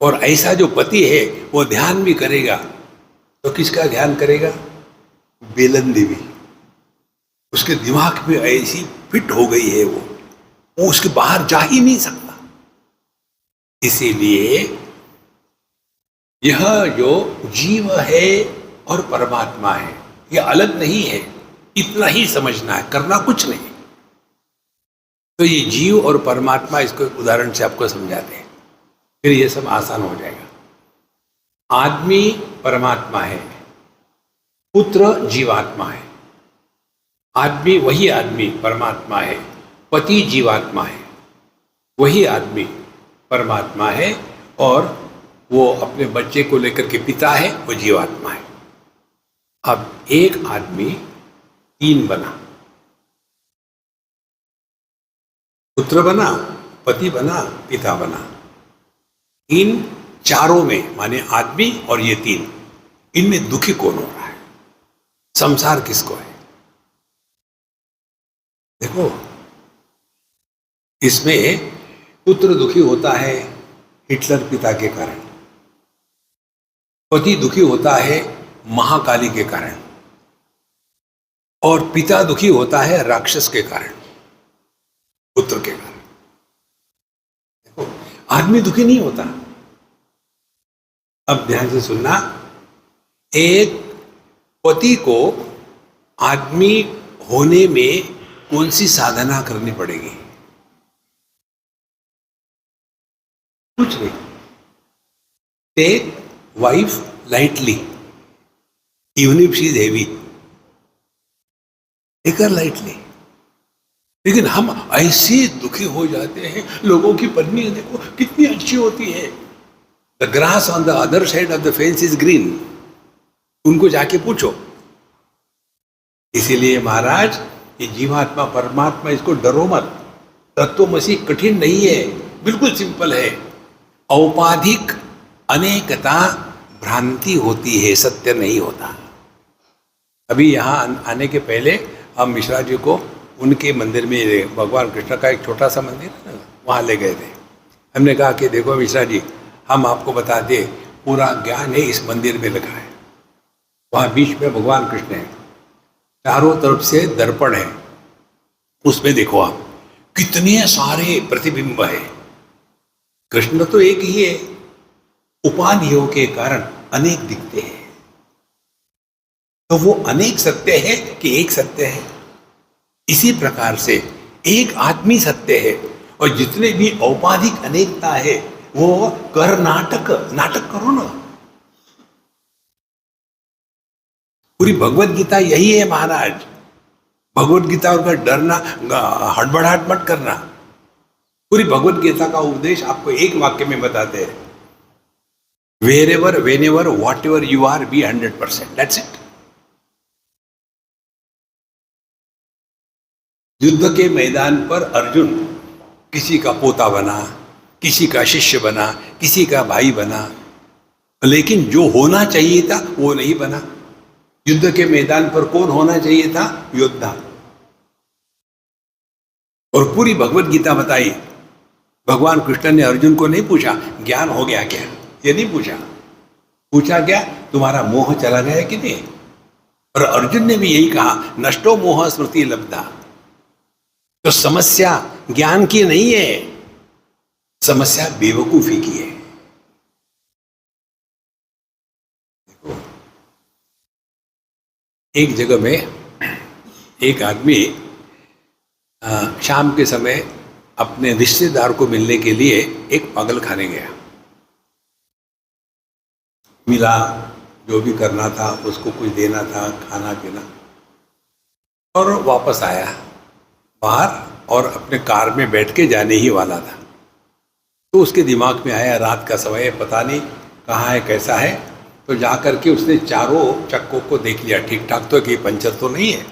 और ऐसा जो पति है वो ध्यान भी करेगा, तो किसका ध्यान करेगा? बेलन देवी। उसके दिमाग में ऐसी फिट हो गई है वो उसके बाहर जा ही नहीं सकता। इसीलिए यह जो जीव है और परमात्मा है, यह अलग नहीं है, इतना ही समझना है, करना कुछ नहीं। तो ये जीव और परमात्मा, इसको एक उदाहरण से आपको समझाते हैं, फिर ये सब आसान हो जाएगा। आदमी परमात्मा है, पुत्र जीवात्मा है। आदमी, वही आदमी परमात्मा है, पति जीवात्मा है, वही आदमी परमात्मा है, और वो अपने बच्चे को लेकर के पिता है, वो जीवात्मा है। अब एक आदमी तीन बना, पुत्र बना, पति बना, पिता बना। इन चारों में, माने आदमी और ये तीन, इनमें दुखी कौन हो रहा है? संसार किसको है? देखो, इसमें पुत्र दुखी होता है हिटलर पिता के कारण, पति दुखी होता है महाकाली के कारण, और पिता दुखी होता है राक्षस के कारण, पुत्र के कारण। देखो, आदमी दुखी नहीं होता, अब ध्यान से सुनना, एक पति को आदमी होने में कौन सी साधना करनी पड़ेगी? कुछ नहीं। Take wife lightly, even if she is heavy, take her lightly. लेकिन हम ऐसे दुखी हो जाते हैं, लोगों की पत्नी देखो कितनी अच्छी होती है, the grass on the other side of the fence is green, उनको जाके पूछो। इसीलिए महाराज, ये जीवात्मा परमात्मा, इसको डरो मत। तत्वमसी कठिन नहीं है, बिल्कुल सिंपल है। औपाधिक अनेकता भ्रांति होती है, सत्य नहीं होता। अभी यहाँ आने के पहले हम मिश्रा जी को उनके मंदिर में, भगवान कृष्ण का एक छोटा सा मंदिर है ना, वहाँ ले गए थे। हमने कहा कि देखो मिश्रा जी, हम आपको बता दें, पूरा ज्ञान है इस मंदिर में लगा है। वहाँ बीच में भगवान कृष्ण है, चारों तरफ से दर्पण है, उसमें देखो आप कितने सारे प्रतिबिंब है। कृष्ण तो एक ही है, उपाधियों के कारण अनेक दिखते हैं। तो वो अनेक सत्य है कि एक सत्य है? इसी प्रकार से एक आत्मी सत्य है, और जितने भी औपाधिक अनेकता है वो कर नाटक करो ना। पूरी भगवत गीता यही है महाराज। भगवत गीता का डरना, हड़बड़ाहट मत करना। पूरी भगवत गीता का उपदेश आपको एक वाक्य में बताते हैं, wherever whenever whatever you are, be 100%, that's it. युद्ध के मैदान पर अर्जुन किसी का पोता बना, किसी का शिष्य बना, किसी का भाई बना, लेकिन जो होना चाहिए था वो नहीं बना। युद्ध के मैदान पर कौन होना चाहिए था? योद्धा। और पूरी भगवत गीता बताई। भगवान कृष्ण ने अर्जुन को नहीं पूछा ज्ञान हो गया क्या, ये नहीं पूछा। पूछा क्या, तुम्हारा मोह चला गया कि नहीं? और अर्जुन ने भी यही कहा, नष्टो मोह स्मृति लब्धा। तो समस्या ज्ञान की नहीं है, समस्या बेवकूफी की है। एक जगह में एक आदमी शाम के समय अपने रिश्तेदार को मिलने के लिए एक पागल खाने गया। मिला, जो भी करना था उसको कुछ देना था, खाना पीना, और वापस आया बाहर और अपने कार में बैठ के जाने ही वाला था। तो उसके दिमाग में आया रात का समय है, पता नहीं कहाँ है कैसा है। तो जा कर के उसने चारों चक्कों को देख लिया, ठीक ठाक तो, कि पंचर तो नहीं है।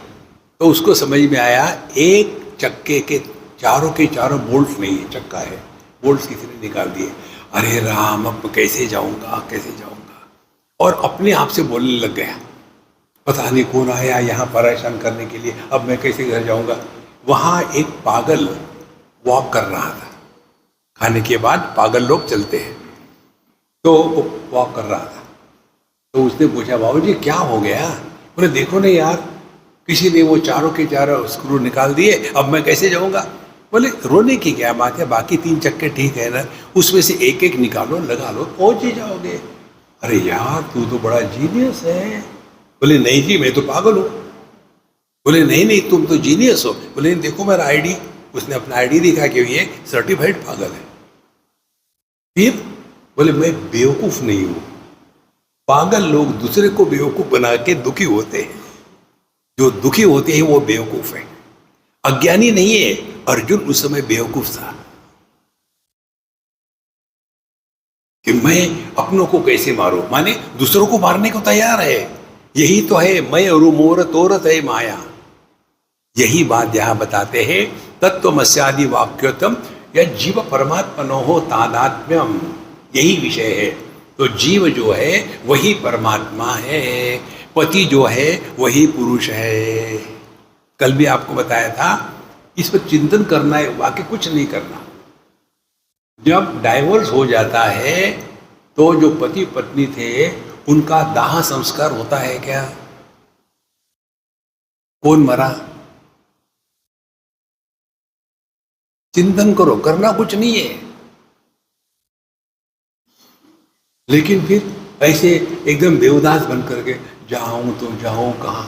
तो उसको समझ में आया एक चक्के के चारों बोल्ट नहीं है, चक्का है, बोल्ट किसी ने निकाल दिए। अरे राम, अब कैसे जाऊंगा कैसे जाऊंगा, और अपने आप से बोलने लग गया, पता नहीं कौन आया यहाँ परेशान करने के लिए, अब मैं कैसे घर जाऊंगा। वहाँ एक पागल वॉक कर रहा था। खाने के बाद पागल लोग चलते हैं, तो वॉक कर रहा था। तो उसने पूछा, बाबूजी क्या हो गया? बोले देखो ना यार, किसी ने वो चारों के चारों स्क्रू निकाल दिए, अब मैं कैसे जाऊंगा। बोले रोने की क्या बात है, बाकी 3 चक्के ठीक है ना, उसमें से एक एक निकालो, लगा लो, पहुंच ही जाओगे। अरे यार तू तो बड़ा जीनियस है। बोले नहीं जी, मैं तो पागल हूँ। बोले नहीं नहीं, तुम तो जीनियस हो। बोले देखो मेरा आईडी। उसने अपना आईडी दिखा कि ये सर्टिफाइड पागल है। फिर बोले मैं बेवकूफ नहीं हूं। पागल लोग दूसरे को बेवकूफ बना के दुखी होते हैं, जो दुखी होते हैं वो बेवकूफ है, अज्ञानी नहीं है। अर्जुन उस समय बेवकूफ था कि मैं अपनों को कैसे मारूं, माने दूसरों को मारने को तैयार है। यही तो है मैं और मोर तोरत है माया। यही बात यहां बताते हैं, तत्वमस्यादि वाक्योत्तम या जीव परमात्मनो हो तादात्म्यम, यही विषय है। तो जीव जो है वही परमात्मा है, पति जो है वही पुरुष है। कल भी आपको बताया था, इस पर चिंतन करना है, बाकी कुछ नहीं करना। जब डाइवोर्स हो जाता है तो जो पति पत्नी थे उनका दाह संस्कार होता है क्या? कौन मरा? चिंतन करो, करना कुछ नहीं है। लेकिन फिर ऐसे एकदम देवदास बन करके जाऊं तो जाऊं कहाँ?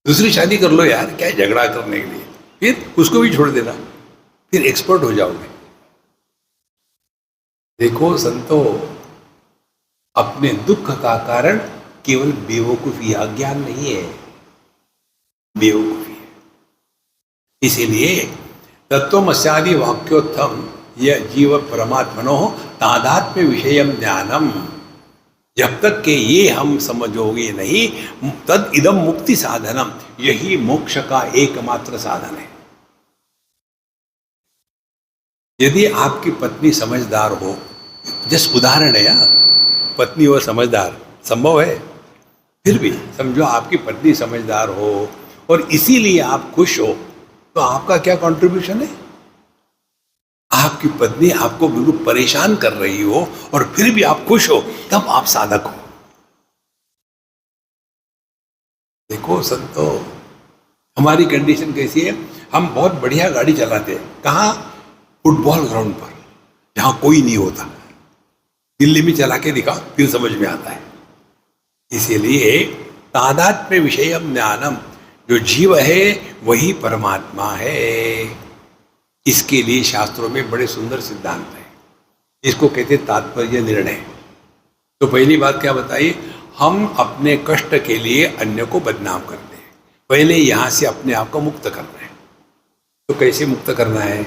दूसरी शादी कर लो यार, क्या है झगड़ा करने के लिए? फिर उसको भी छोड़ देना, फिर एक्सपर्ट हो जाओगे। देखो संतो, अपने दुख का कारण केवल बेवकूफी, अज्ञान नहीं है, बेवकूफी है। इसीलिए तत्वमस्यादि वाक्योत्थम यह जीव परमात्मनो तादात्म्य विषयम ज्ञानम, जब तक कि ये हम समझोगे नहीं, तद इदम मुक्ति साधनम, यही मोक्ष का एकमात्र साधन है। यदि आपकी पत्नी समझदार हो, जस्ट उदाहरण है यार, पत्नी और समझदार संभव है, फिर भी समझो आपकी पत्नी समझदार हो और इसीलिए आप खुश हो, तो आपका क्या कंट्रीब्यूशन है? आपकी पत्नी आपको बिल्कुल परेशान कर रही हो और फिर भी आप खुश हो, तब आप साधक हो। देखो संतो, हमारी कंडीशन कैसी है? हम बहुत बढ़िया गाड़ी चलाते हैं, कहाँ? फुटबॉल ग्राउंड पर, जहां कोई नहीं होता। दिल्ली में चला के दिखा, फिर समझ में आता है। इसीलिए तादात्म्य विषयम ज्ञानम, जो जीव है वही परमात्मा है। इसके लिए शास्त्रों में बड़े सुंदर सिद्धांत है, इसको कहते तात्पर्य निर्णय। तो पहली बात क्या बताइए? हम अपने कष्ट के लिए अन्य को बदनाम करते हैं, पहले यहां से अपने आप को मुक्त करना है। तो कैसे मुक्त करना है?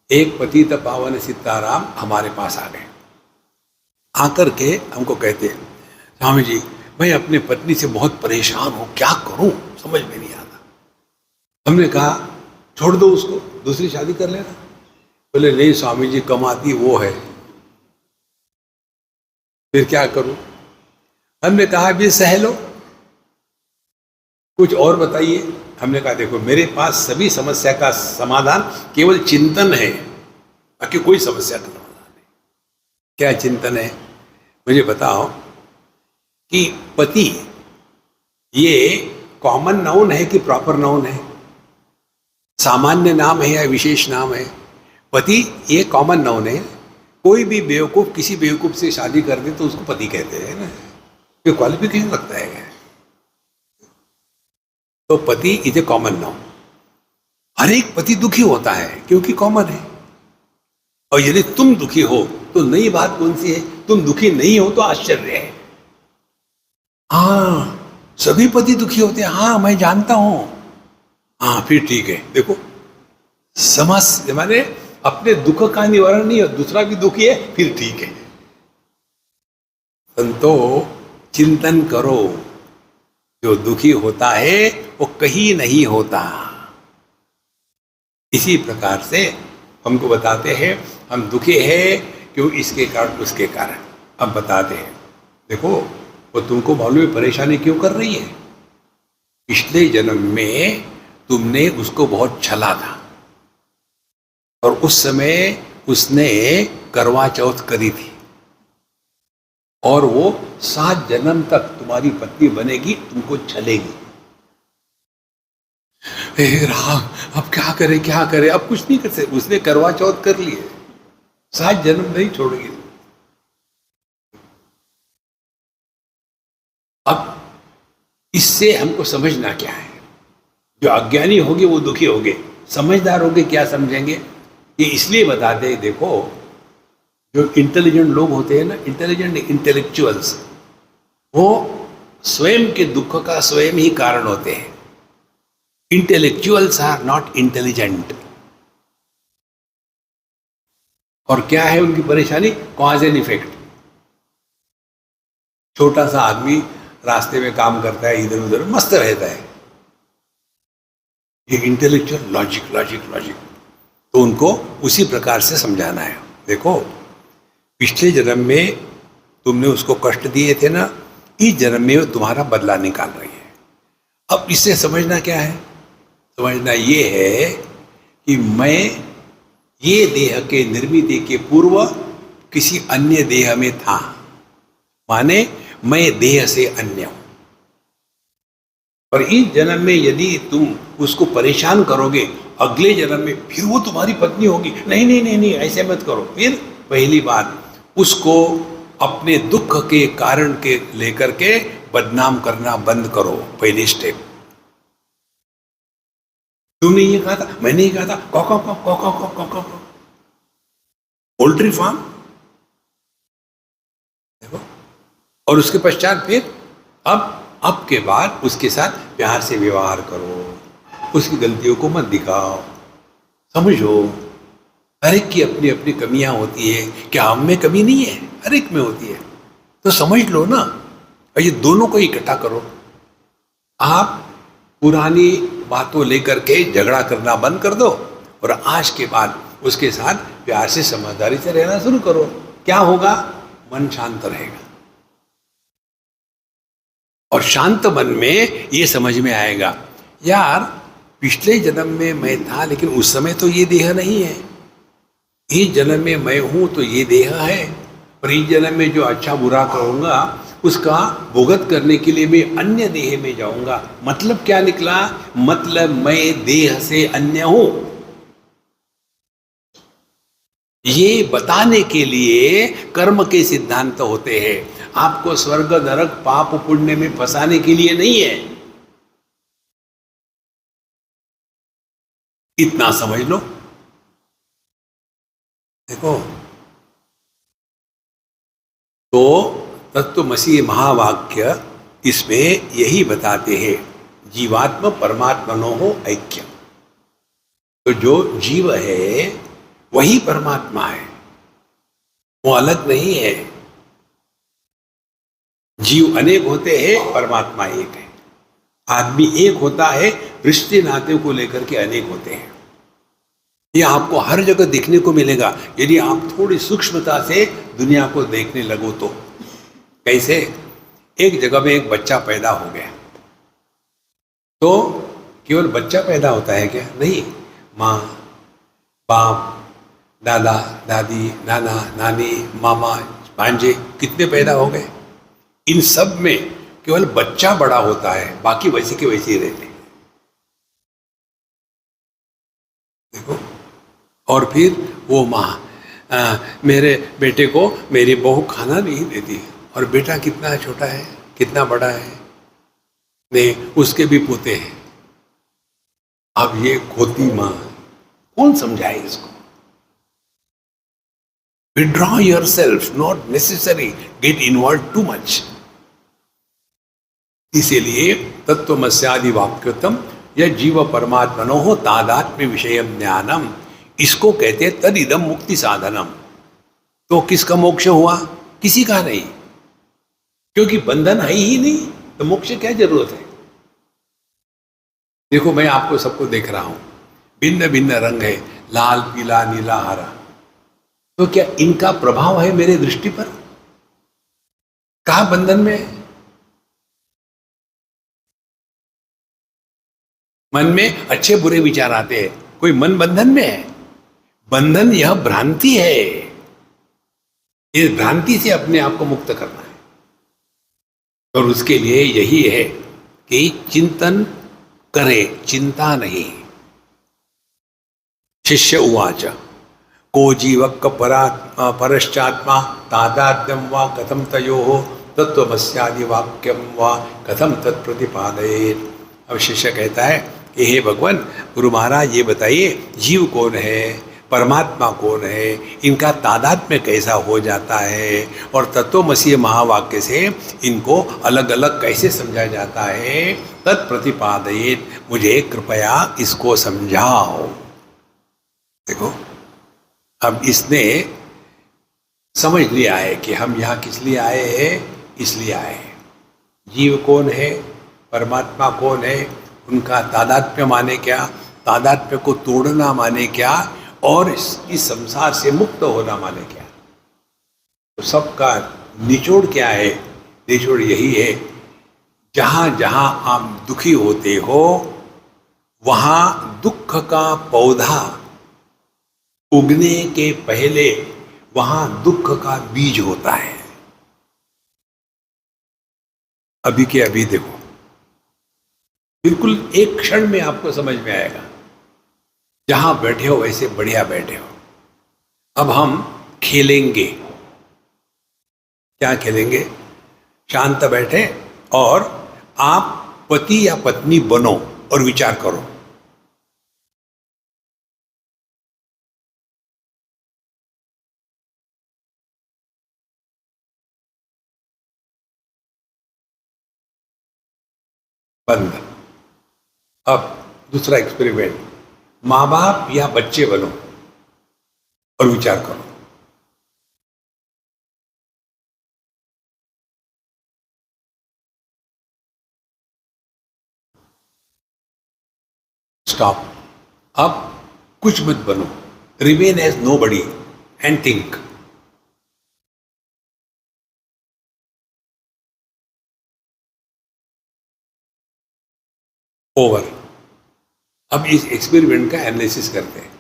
एक पतित पावन सीताराम हमारे पास आ गए, आकर के हमको कहते हैं, स्वामी जी मैं अपने पत्नी से बहुत परेशान हूं, क्या करूं, समझ में नहीं आता। हमने कहा छोड़ दो उसको, दूसरी शादी कर लेना। बोले नहीं स्वामी जी, कमाती वो है। फिर क्या करूं? हमने कहा भी सह लो, कुछ और बताइए। हमने कहा देखो मेरे पास सभी समस्या का समाधान केवल चिंतन है, बाकी कोई समस्या का समाधान नहीं। क्या चिंतन है? मुझे बताओ कि पति ये कॉमन नाउन है कि प्रॉपर नाउन है? सामान्य नाम है या विशेष नाम है? पति ये कॉमन नाउन है। कोई भी बेवकूफ किसी बेवकूफ से शादी कर दे तो उसको पति कहते हैं ना, ये क्वालिफिकेशन लगता है। तो पति इज ए कॉमन नाउन। हर एक पति दुखी होता है क्योंकि कॉमन है। और यदि तुम दुखी हो तो नई बात कौन सी है? तुम दुखी नहीं हो तो आश्चर्य है। हाँ सभी पति दुखी होते हैं, हाँ मैं जानता हूं। हाँ फिर ठीक है। देखो समस्या माने अपने दुख का निवारण नहीं है, दूसरा भी दुखी है, फिर ठीक है। संतो चिंतन करो, जो दुखी होता है वो कहीं नहीं होता। इसी प्रकार से हमको बताते हैं हम दुखी है क्यों, इसके कारण उसके कारण। अब बताते हैं देखो वो तुमको मालूम है परेशानी क्यों कर रही है? पिछले जन्म में तुमने उसको बहुत छला था और उस समय उसने करवा चौथ करी थी और वो 7 जन्म तक तुम्हारी पत्नी बनेगी, तुमको छलेगी। हे राम अब क्या करे क्या करे? अब कुछ नहीं कर सकते, उसने करवा चौथ कर लिए, 7 जन्म नहीं छोड़ेगी। अब इससे हमको समझना क्या है? जो अज्ञानी होंगे वो दुखी होंगे, समझदार होंगे क्या समझेंगे? ये इसलिए बताते हैं देखो जो इंटेलिजेंट लोग होते हैं ना, इंटेलिजेंट इंटेलेक्चुअल्स, वो स्वयं के दुख का स्वयं ही कारण होते हैं। Intellectuals are not intelligent. और क्या है उनकी परेशानी? Cause and effect. छोटा सा आदमी रास्ते में काम करता है, इधर उधर मस्त रहता है, ये इंटेलेक्चुअल लॉजिक लॉजिक लॉजिक। तो उनको उसी प्रकार से समझाना है। देखो पिछले जन्म में तुमने उसको कष्ट दिए थे ना, इस जन्म में वो तुम्हारा बदला निकाल रही है। अब इससे समझना क्या है? समझना ये है कि मैं ये देह के निर्मित के पूर्व किसी अन्य देह में था, माने मैं देह से अन्य हूं। और इस जन्म में यदि तुम उसको परेशान करोगे, अगले जन्म में फिर वो तुम्हारी पत्नी होगी। नहीं नहीं नहीं नहीं, ऐसे मत करो। फिर पहली बात उसको अपने दुख के कारण के लेकर के बदनाम करना बंद करो। पहली स्टेप। तुमने ये कहा था, मैंने ये कहा था, कौ कौ कौ कौ कौ कौ कौ कौ कौ। पोल्ट्री फार्म देखो। और उसके पश्चात फिर अब के बाद उसके साथ प्यार से व्यवहार करो, उसकी गलतियों को मत दिखाओ, समझो। हर एक की अपनी अपनी कमियां होती है, क्या हम में कमी नहीं है? हर एक में होती है, तो समझ लो ना। और ये दोनों को इकट्ठा करो। आप पुरानी बातों लेकर के झगड़ा करना बंद कर दो और आज के बाद उसके साथ प्यार से समझदारी से रहना शुरू करो। क्या होगा? मन शांत रहेगा। और शांत मन में ये समझ में आएगा, यार पिछले जन्म में मैं था, लेकिन उस समय तो ये देह नहीं है। इस जन्म में मैं हूं तो ये देह है, और इस जन्म में जो अच्छा बुरा करूंगा उसका भुगत करने के लिए मैं अन्य देह में जाऊंगा। मतलब क्या निकला? मतलब मैं देह से अन्य हूं। ये बताने के लिए कर्म के सिद्धांत होते हैं। आपको स्वर्ग नरक पाप पुण्य में फंसाने के लिए नहीं है। इतना समझ लो। देखो, तो तत्वमसी महावाक्य इसमें यही बताते हैं, जीवात्म परमात्मनो हो ऐक्य। तो जो जीव है वही परमात्मा है, वो अलग नहीं है। जीव अनेक होते हैं, परमात्मा एक है। आदमी एक होता है, रिश्ते नाते को लेकर के अनेक होते हैं। ये आपको हर जगह देखने को मिलेगा यदि आप थोड़ी सूक्ष्मता से दुनिया को देखने लगो तो। कैसे? एक जगह में एक बच्चा पैदा हो गया, तो केवल बच्चा पैदा होता है क्या? नहीं, माँ बाप, दादा दादी, नाना नानी, मामा भांजे, कितने पैदा हो गए। इन सब में केवल बच्चा बड़ा होता है, बाकी वैसे के वैसे ही रहते। देखो, और फिर वो माँ मेरे बेटे को मेरी बहू खाना नहीं देती, और बेटा कितना छोटा है, कितना बड़ा है, नहीं उसके भी पोते हैं। अब ये खोती माँ, कौन समझाए इसको? Withdraw yourself, not necessary get involved too much. इसीलिए तत्वमस्यादि वाक्योत्तम यह जीव परमात्मनो हो तादात्म्य विषय ज्ञानम, इसको कहते हैं तद इदम मुक्ति साधनम। तो किसका मोक्ष हुआ? किसी का नहीं, क्योंकि बंधन है ही नहीं, तो मोक्ष क्या जरूरत है? देखो, मैं आपको सबको देख रहा हूं, भिन्न भिन्न रंग है, लाल पीला नीला हरा, तो क्या इनका प्रभाव है मेरे दृष्टि पर? कहां बंधन में है? मन में अच्छे बुरे विचार आते हैं, कोई मन बंधन में है? बंधन यह भ्रांति है। इस भ्रांति से अपने आप को मुक्त करना है, और उसके लिए यही है कि चिंतन करे, चिंता नहीं। शिष्य उवाच को जीवक परश्चात्मा तादात्म्यम वा कथम तयोः तत्वमस्यादि वाक्यम वा कथम तत्प्रतिपादयेत्। अब शिष्य कहता है कि हे भगवान, गुरु महाराज ये बताइए, जीव कौन है, परमात्मा कौन है, इनका तादात्म्य कैसा हो जाता है, और तत्वमसी महावाक्य से इनको अलग अलग कैसे समझा जाता है। तत्प्रतिपादयेत्, मुझे कृपया इसको समझाओ। देखो, अब इसने समझ लिया है कि हम यहाँ किस लिए आए हैं, इसलिए आए हैं। जीव कौन है, परमात्मा कौन है, उनका तादात्म्य माने क्या, तादात्म्य को तोड़ना माने क्या, और इस संसार से मुक्त होना माने क्या। तो सबका निचोड़ क्या है? निचोड़ यही है, जहाँ जहाँ आप दुखी होते हो वहाँ दुख का पौधा उगने के पहले वहां दुख का बीज होता है। अभी के अभी देखो, बिल्कुल एक क्षण में आपको समझ में आएगा। जहां बैठे हो वैसे बढ़िया बैठे हो। अब हम खेलेंगे, क्या खेलेंगे? शांत बैठे और आप पति या पत्नी बनो और विचार करो। बंद। अब दूसरा एक्सपेरिमेंट, माँ बाप या बच्चे बनो और विचार करो। स्टॉप। अब कुछ मत बनो, remain as nobody and think. Over. अब इस एक्सपेरिमेंट का एनालिसिस करते हैं।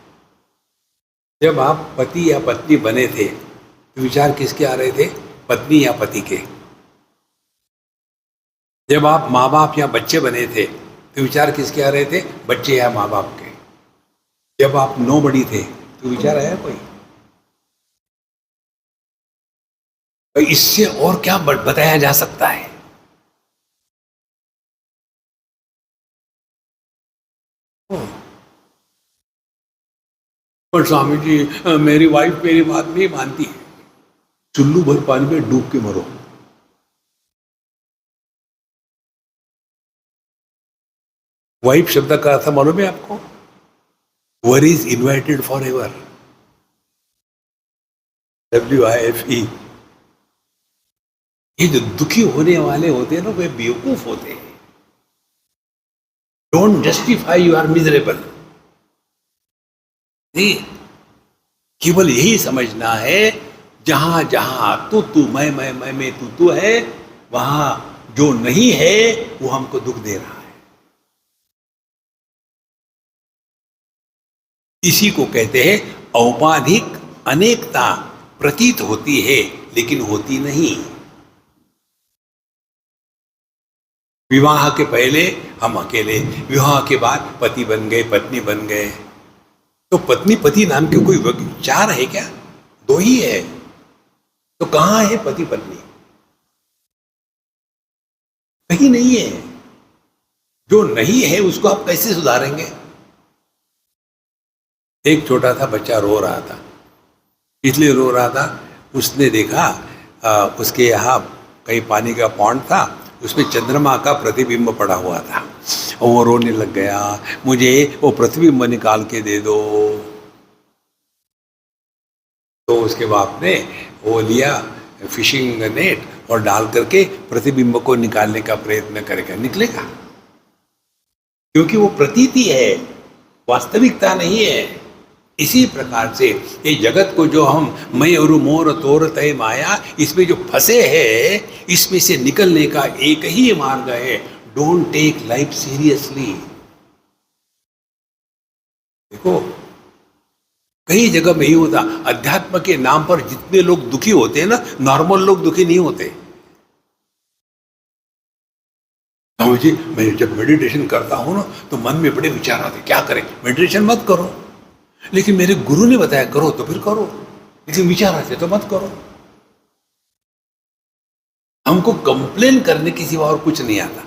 जब आप पति या पत्नी बने थे तो विचार किसके आ रहे थे? पत्नी या पति के। जब आप माँ बाप या बच्चे बने थे तो विचार किसके आ रहे थे? बच्चे या माँ बाप के। जब आप नोबडी थे तो विचार आया कोई? तो इससे और क्या बताया जा सकता है? पर स्वामी जी, मेरी वाइफ मेरी बात नहीं मानती है। चुल्लू भर पानी में डूब के मरो। वाइफ शब्द का अर्थ मालूम है आपको? Worries invited for ever. WIFE। ये जो दुखी होने वाले होते हैं ना, वे बेवकूफ होते हैं। Don't justify you are miserable. केवल यही समझना है, जहां जहां तू मैं तू है, वहां जो नहीं है वो हमको दुख दे रहा है। इसी को कहते हैं औपाधिक अनेकता प्रतीत होती है लेकिन होती नहीं। विवाह के पहले हम अकेले, विवाह के बाद पति बन गए, पत्नी बन गए। तो पत्नी पति नाम के कोई विचार है क्या? दो ही है। तो कहां है पति पत्नी? कहीं नहीं है। जो नहीं है उसको आप कैसे सुधारेंगे? एक छोटा सा बच्चा रो रहा था। इसलिए रो रहा था, उसने देखा उसके यहाँ कहीं पानी का पॉन्ड था, उसमें चंद्रमा का प्रतिबिंब पड़ा हुआ था और वो रोने लग गया, मुझे वो प्रतिबिंब निकाल के दे दो। तो उसके बाप ने वो लिया फिशिंग नेट और डाल करके प्रतिबिंब को निकालने का प्रयत्न करेगा। निकलेगा? क्योंकि वो प्रतीति है, वास्तविकता नहीं है। इसी प्रकार से ये जगत को जो हम मैं और मोर तोर तय माया, इसमें जो फंसे हैं, इसमें से निकलने का एक ही मार्ग है, डोंट टेक लाइफ सीरियसली। देखो, कई जगह में ही होता, अध्यात्म के नाम पर जितने लोग दुखी होते हैं ना, नॉर्मल लोग दुखी नहीं होते। जी, मैं जब मेडिटेशन करता हूं ना तो मन में बड़े विचार आते, क्या करें? मेडिटेशन मत करो। लेकिन मेरे गुरु ने बताया करो तो फिर करो, लेकिन विचार आते तो मत करो। हमको कंप्लेन करने के सिवा और कुछ नहीं आता।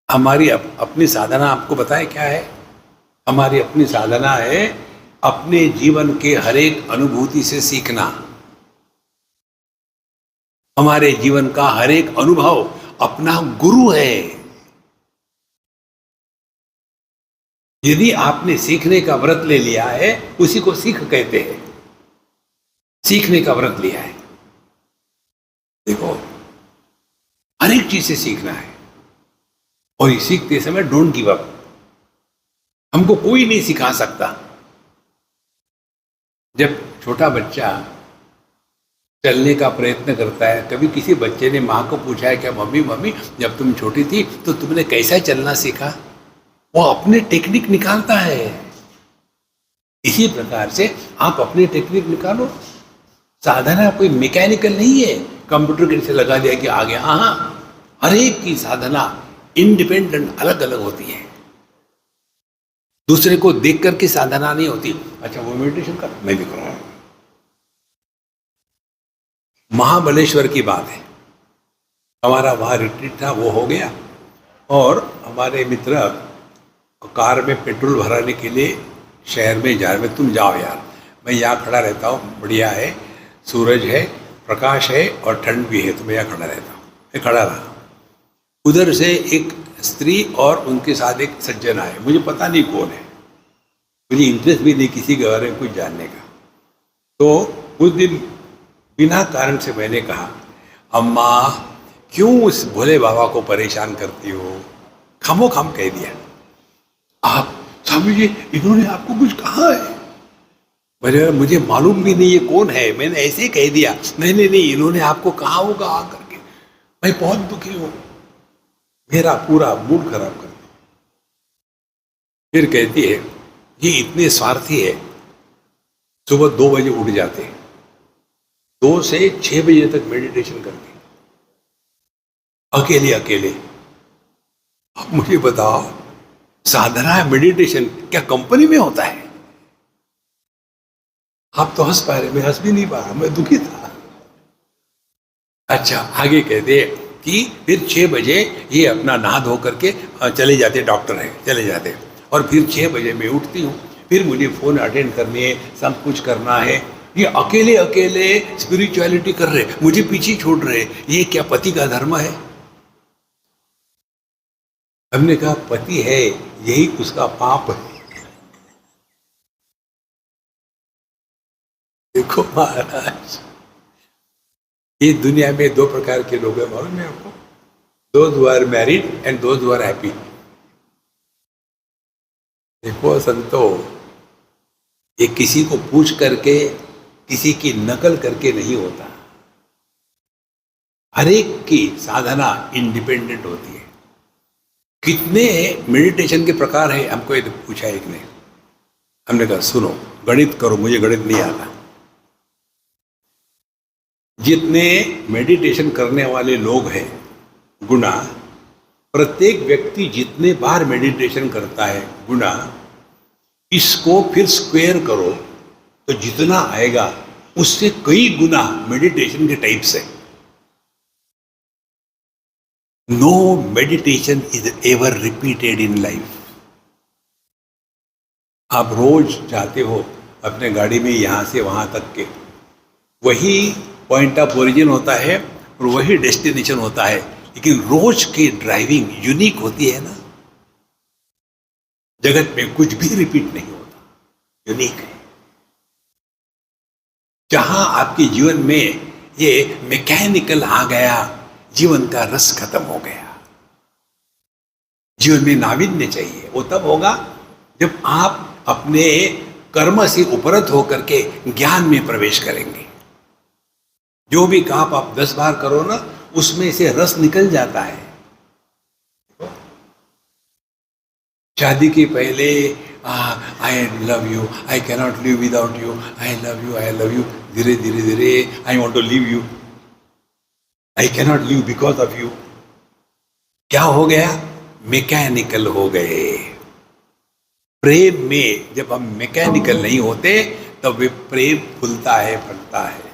हमारी अपनी साधना आपको बताए क्या है? हमारी अपनी साधना है अपने जीवन के हर एक अनुभूति से सीखना। हमारे जीवन का हर एक अनुभव अपना गुरु है। यदि आपने सीखने का व्रत ले लिया है, उसी को सीख कहते हैं। सीखने का व्रत लिया है। देखो, हर एक चीज से सीखना है और ये सीखते समय डोंट गिव अप। हमको कोई नहीं सिखा सकता। जब छोटा बच्चा चलने का प्रयत्न करता है, कभी किसी बच्चे ने माँ को पूछा है क्या, मम्मी जब तुम छोटी थी तो तुमने कैसा चलना सीखा? वो अपने टेक्निक निकालता है। इसी प्रकार से आप अपनी टेक्निक निकालो। साधना कोई मैकेनिकल नहीं है, कंप्यूटर के नीचे लगा दिया कि आ गया। हाँ, हर एक की साधना इंडिपेंडेंट अलग अलग होती है। दूसरे को देख करके साधना नहीं होती। अच्छा, वो मेडिटेशन कर, मैं भी करूँगा। महाबलेश्वर की बात है, हमारा वहाँ रिट्रीट था, वो हो गया और हमारे मित्र कार में पेट्रोल भराने के लिए शहर में जा रहे, तुम जाओ यार, मैं यहाँ खड़ा रहता हूँ, बढ़िया है, सूरज है, प्रकाश है और ठंड भी है, तो मैं यहाँ खड़ा रहता हूँ। मैं खड़ा रहा, उधर से एक स्त्री और उनके साथ एक सज्जन आए, मुझे पता नहीं कौन है, मुझे इंटरेस्ट भी नहीं किसी के बारे में कुछ जानने का। तो उस दिन बिना कारण से मैंने कहा, अम्मा क्यों उस भोले बाबा को परेशान करती हो, खामो खाम कह दिया। आप स्वामी जी, इन्होंने आपको कुछ कहा है? मुझे मालूम भी नहीं ये कौन है, मैंने ऐसे ही कह दिया। नहीं नहीं नहीं, इन्होंने आपको कहा होगा आकर के, मैं बहुत दुखी हूं, मेरा पूरा मूड खराब कर दिया। फिर कहती है, ये इतने स्वार्थी है, सुबह 2 बजे उठ जाते हैं, 2 से 6 बजे तक मेडिटेशन करते हैं, अकेले अकेले। अब मुझे बताओ, साधना है मेडिटेशन क्या कंपनी में होता है? आप तो हंस पा रहे, मैं हंस भी नहीं पा रहा, मैं दुखी था। अच्छा, आगे कहते कि फिर 6 बजे ये अपना नहा धो करके चले जाते, डॉक्टर है, चले जाते, और फिर 6 बजे मैं उठती हूँ, फिर मुझे फोन अटेंड करनी है, सब कुछ करना है। ये अकेले अकेले स्पिरिचुअलिटी कर रहे, मुझे पीछे छोड़ रहे, ये क्या पति का धर्म है? हमने कहा पति है, यही उसका पाप है। देखो महाराज, ये दुनिया में 2 प्रकार के लोग हैं, मालूम है आपको? Those who are married and those who are happy. देखो संतो, ये किसी को पूछ करके, किसी की नकल करके नहीं होता, हर एक की साधना इंडिपेंडेंट होती है। कितने मेडिटेशन के प्रकार है, हमको ये पूछा एक ने, हमने कहा सुनो, गणित करो, मुझे गणित नहीं आता। जितने मेडिटेशन करने वाले लोग हैं गुना, प्रत्येक व्यक्ति जितने बार मेडिटेशन करता है गुना, इसको फिर स्क्वायर करो तो जितना आएगा उससे कई गुना मेडिटेशन के टाइप से। No meditation is ever repeated in life. आप रोज जाते हो अपने गाड़ी में यहां से वहां तक के, वही पॉइंट ऑफ ओरिजिन होता है और वही डेस्टिनेशन होता है, लेकिन रोज की ड्राइविंग यूनिक होती है ना। जगत में कुछ भी रिपीट नहीं होता, यूनिक है। जहां आपके जीवन में ये मैकेनिकल आ गया, जीवन का रस खत्म हो गया। जीवन में नाविन्य चाहिए, वो तब होगा जब आप अपने कर्म से उपरत होकर के ज्ञान में प्रवेश करेंगे। जो भी काम आप 10 बार करो ना, उसमें से रस निकल जाता है। शादी के पहले I love you, I cannot live without you, I love you, I love you, धीरे धीरे धीरे I want to leave you, I cannot live because of you. क्या हो गया? मैकेनिकल हो गए। प्रेम में जब हम मैकेनिकल नहीं होते तब वे प्रेम फूलता है, फटता है।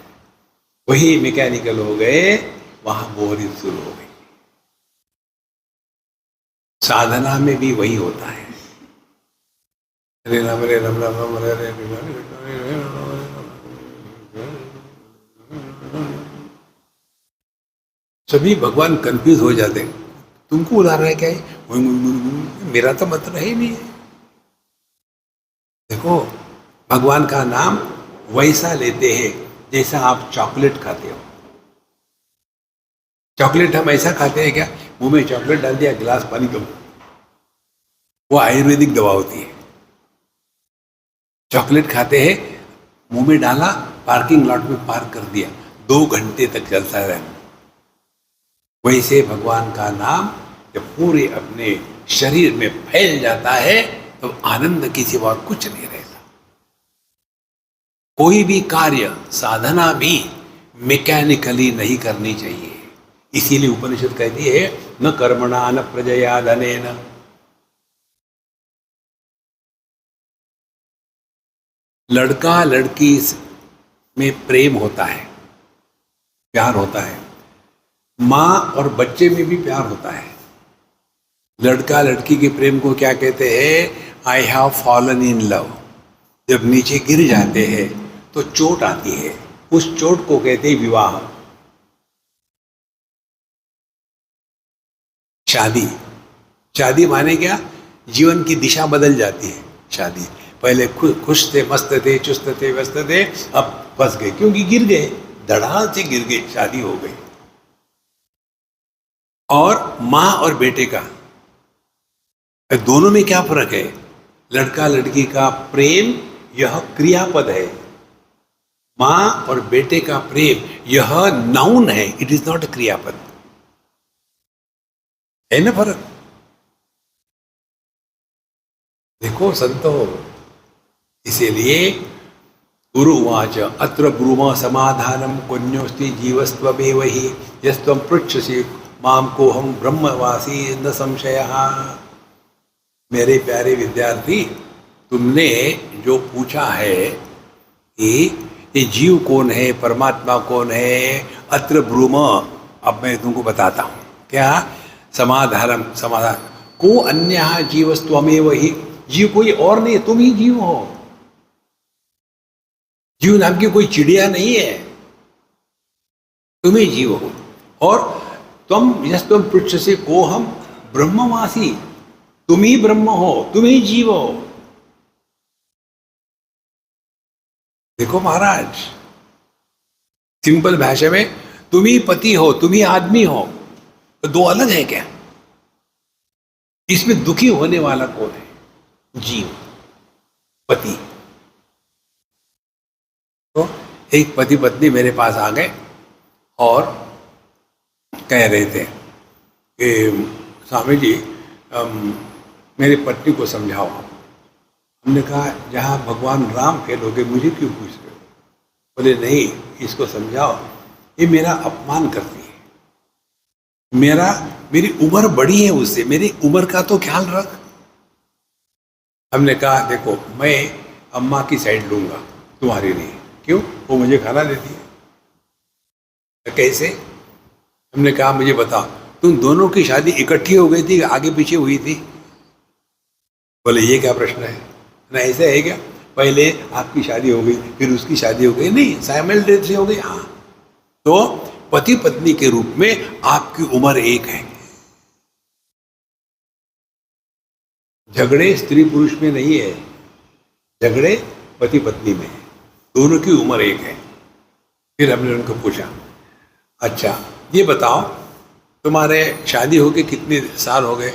वही मैकेनिकल हो गए, वहां बोरिंग शुरू हो गई। साधना में भी वही होता है। हरे राम हरे राम राम राम हरे हरे। सभी भगवान कंफ्यूज हो जाते हैं, तुमको उड़ा रहा है क्या है? मेरा तो मतलब ही नहीं है। देखो, भगवान का नाम वैसा लेते हैं जैसा आप चॉकलेट खाते हो। चॉकलेट हम ऐसा खाते हैं क्या, मुंह में चॉकलेट डाल दिया, गिलास पानी दो, वो आयुर्वेदिक दवा होती है। चॉकलेट खाते हैं, मुंह में डाला, पार्किंग लॉट में पार्क कर दिया, 2 घंटे तक चलता रहना। वैसे भगवान का नाम जब पूरे अपने शरीर में फैल जाता है तो आनंद की सिवा कुछ नहीं रहता। कोई भी कार्य, साधना भी मैकेनिकली नहीं करनी चाहिए। इसीलिए उपनिषद कहती है, न कर्मणा न प्रजया धनेन। लड़का लड़की में प्रेम होता है, प्यार होता है। माँ और बच्चे में भी प्यार होता है। लड़का लड़की के प्रेम को क्या कहते हैं? I have fallen in love. जब नीचे गिर जाते हैं तो चोट आती है, उस चोट को कहते हैं विवाह। शादी, शादी माने क्या? जीवन की दिशा बदल जाती है। शादी पहले खुश थे, मस्त थे, चुस्त थे, व्यस्त थे, अब फंस गए क्योंकि गिर गए, धड़ाम से गिर गए, शादी हो गई। और माँ और बेटे का दोनों में क्या फर्क है? लड़का लड़की का प्रेम यह क्रियापद है, माँ और बेटे का प्रेम यह नाउन है, इट इज नॉट क्रियापद। है ना फर्क? देखो संतो, इसीलिए गुरुवाच अत्र ब्रूम समाधानम कुन्योस्ति जीवस्त्वमेव हि यस्त्वं पृच्छसि माम को हम ब्रह्मवासी न संशयः। मेरे प्यारे विद्यार्थी, तुमने जो पूछा है कि ये जीव कौन है, परमात्मा कौन है, अत्र ब्रूम, अब मैं तुमको बताता हूँ क्या। समाधानम, समाधान को अन्य जीवस्त्वमेव हि, जीव कोई और नहीं, तुम ही जीव हो। जीव नाम की कोई चिड़िया नहीं है, तुम ही जीव हो। और तुम यस्तम पृच्छसि को हम ब्रह्मवासी, तुम ही ब्रह्म हो, तुम ही जीव हो। देखो महाराज, सिंपल भाषा में तुम ही पति हो, तुम ही आदमी हो, तो दो अलग है क्या? इसमें दुखी होने वाला कौन है? जीव, पति। तो एक पति पत्नी मेरे पास आ गए और कह रहे थे कि स्वामी जी मेरी पत्नी को समझाओ। हमने कहा जहाँ भगवान फेल खेलोगे मुझे क्यों पूछ रहे हो? बोले नहीं, इसको समझाओ, ये मेरा अपमान करती है, मेरी उम्र बड़ी है उससे, मेरी उम्र का तो ख्याल रख। हमने कहा देखो, मैं अम्मा की साइड लूंगा, तुम्हारी नहीं। क्यों? वो मुझे खाना देती है। कैसे? हमने कहा मुझे बताओ, तुम दोनों की शादी इकट्ठी हो गई थी, आगे पीछे हुई थी? बोले ये क्या प्रश्न है ना, ऐसे है क्या? पहले आपकी शादी हो गई, फिर उसकी शादी हो गई? नहीं, साइमल्टेनियसली हो गई। हाँ, तो पति पत्नी के रूप में आपकी उम्र एक है। झगड़े स्त्री पुरुष में नहीं है, झगड़े पति पत्नी में है, दोनों की उम्र एक है। फिर हमने उनको पूछा, अच्छा ये बताओ तुम्हारे शादी होके कितने साल हो गए?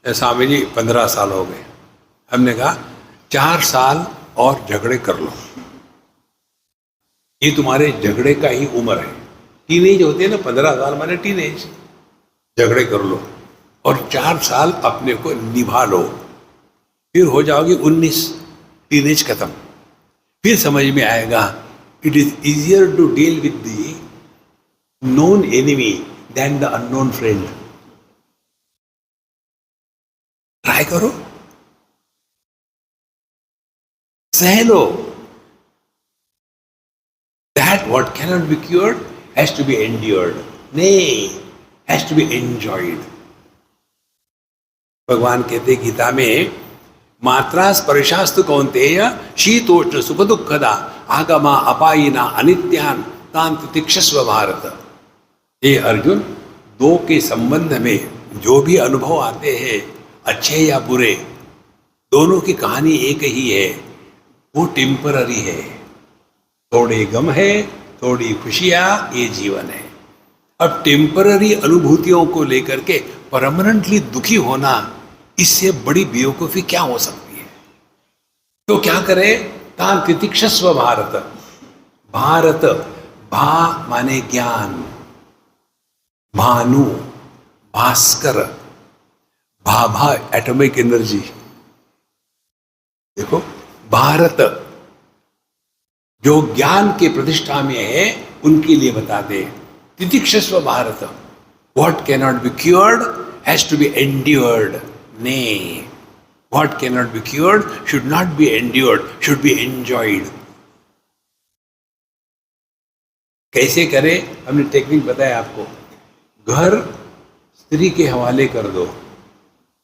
स्वामी जी 15 साल हो गए। हमने कहा 4 साल और झगड़े कर लो, ये तुम्हारे झगड़े का ही उम्र है। टीनेज होते हैं ना, 15 साल माने टीनेज। झगड़े कर लो और 4 साल अपने को निभा लो, फिर हो जाओगे 19, टीनेज खत्म। फिर समझ में आएगा it is easier to deal with the known enemy than the unknown friend. Try करो, सह लो। That what cannot be cured has to be endured, नहीं, हैज टू बी एंजॉयड। भगवान कहते गीता में, मात्रा स्पर्शास्तु कौन्तेय शीतोष्ण सुख दुखदा आगमा अपायिना अनित्यान तान तितिक्षस्व भारत। हे अर्जुन, दो के संबंध में जो भी अनुभव आते हैं, अच्छे या बुरे, दोनों की कहानी एक ही है, वो टेम्पररी है। थोड़े गम है, थोड़ी खुशियां, ये जीवन है। अब टेम्पररी अनुभूतियों को लेकर के परमानेंटली दुखी होना, इससे बड़ी बेवकूफी क्या हो सकती है? तो क्या करे? तान तितिक्षस्व भारत। भारत, भा माने ज्ञान, भानु, भास्कर, भाभा एटॉमिक एनर्जी। देखो, भारत जो ज्ञान के प्रतिष्ठा में है, उनके लिए बता दे तितिक्षस्व Bharat. What can not be cured has to be endured. नहीं, what can not be cured should not be endured, should be enjoyed. कैसे करें, हमने टेक्निक बताया आपको। घर स्त्री के हवाले कर दो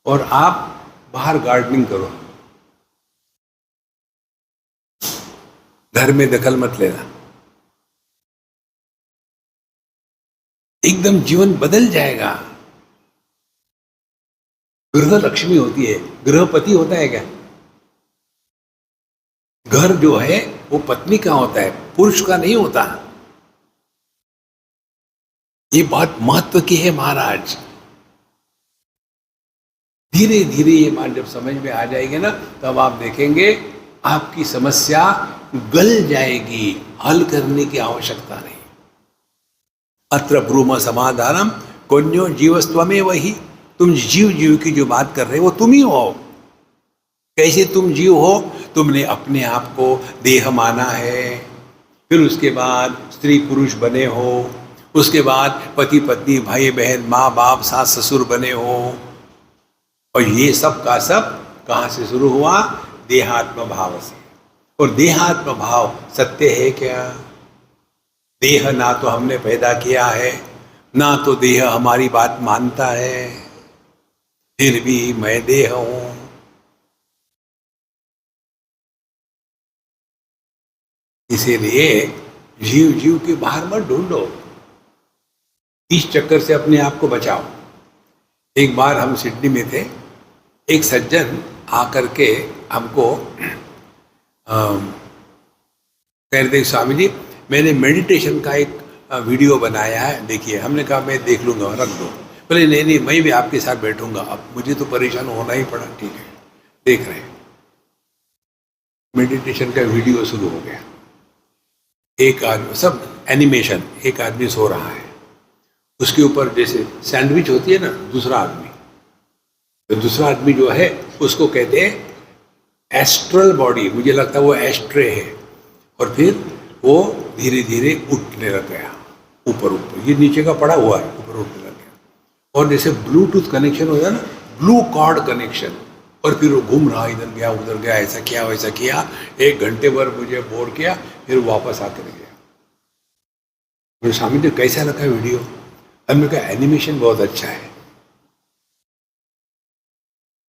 और आप बाहर गार्डनिंग करो, घर में दखल मत लेना, एकदम जीवन बदल जाएगा। गृह लक्ष्मी होती है, गृहपति होता है क्या? घर जो है वो पत्नी का होता है, पुरुष का नहीं होता। ये बात महत्व की है महाराज। धीरे धीरे ये बात जब समझ में आ जाएगी ना, तब आप देखेंगे आपकी समस्या गल जाएगी, हल करने की आवश्यकता नहीं। अत्र ब्रूम समाधानम कोन्यो जीवस्त्वमे वही। तुम जीव की जो बात कर रहे हो वो तुम ही हो। कैसे तुम जीव हो? तुमने अपने आप को देह माना है, फिर उसके बाद स्त्री पुरुष बने हो, उसके बाद पति पत्नी भाई बहन माँ बाप सास ससुर बने हो। और ये सब का सब कहाँ से शुरू हुआ? देहात्म भाव से। और देहात्म भाव सत्य है क्या? देह ना तो हमने पैदा किया है, ना तो देह हमारी बात मानता है, फिर भी मैं देह हूं। इसीलिए जीव के बाहर मत ढूंढो, इस चक्कर से अपने आप को बचाओ। एक बार हम सिडनी में थे, एक सज्जन आकर के हमको कह रहे, स्वामी जी मैंने मेडिटेशन का एक वीडियो बनाया है, देखिए। हमने कहा मैं देख लूँगा, रख दो। बोले नहीं मैं भी आपके साथ बैठूंगा। अब मुझे तो परेशान होना ही पड़ा। ठीक है, देख रहे हैं। मेडिटेशन का वीडियो शुरू हो गया। एक आदमी, सब एनिमेशन, एक आदमी सो रहा है, उसके ऊपर जैसे सैंडविच होती है ना, दूसरा आदमी, तो दूसरा आदमी जो है उसको कहते हैं एस्ट्रल बॉडी। मुझे लगता है वो एस्ट्रे है। और फिर वो धीरे धीरे उठने लग गया, ऊपर, ये नीचे का पड़ा हुआ है, ऊपर उठने लग गया। और जैसे ब्लूटूथ कनेक्शन हो जाए ना, ब्लू कॉर्ड कनेक्शन, और फिर वो घूम रहा, इधर गया उधर गया, ऐसा किया वैसा किया। 1 घंटे भर मुझे बोर किया, फिर वापस आकर गया। मेरे स्वामी जी कैसा लगा वीडियो? हमने कहा एनिमेशन बहुत अच्छा है।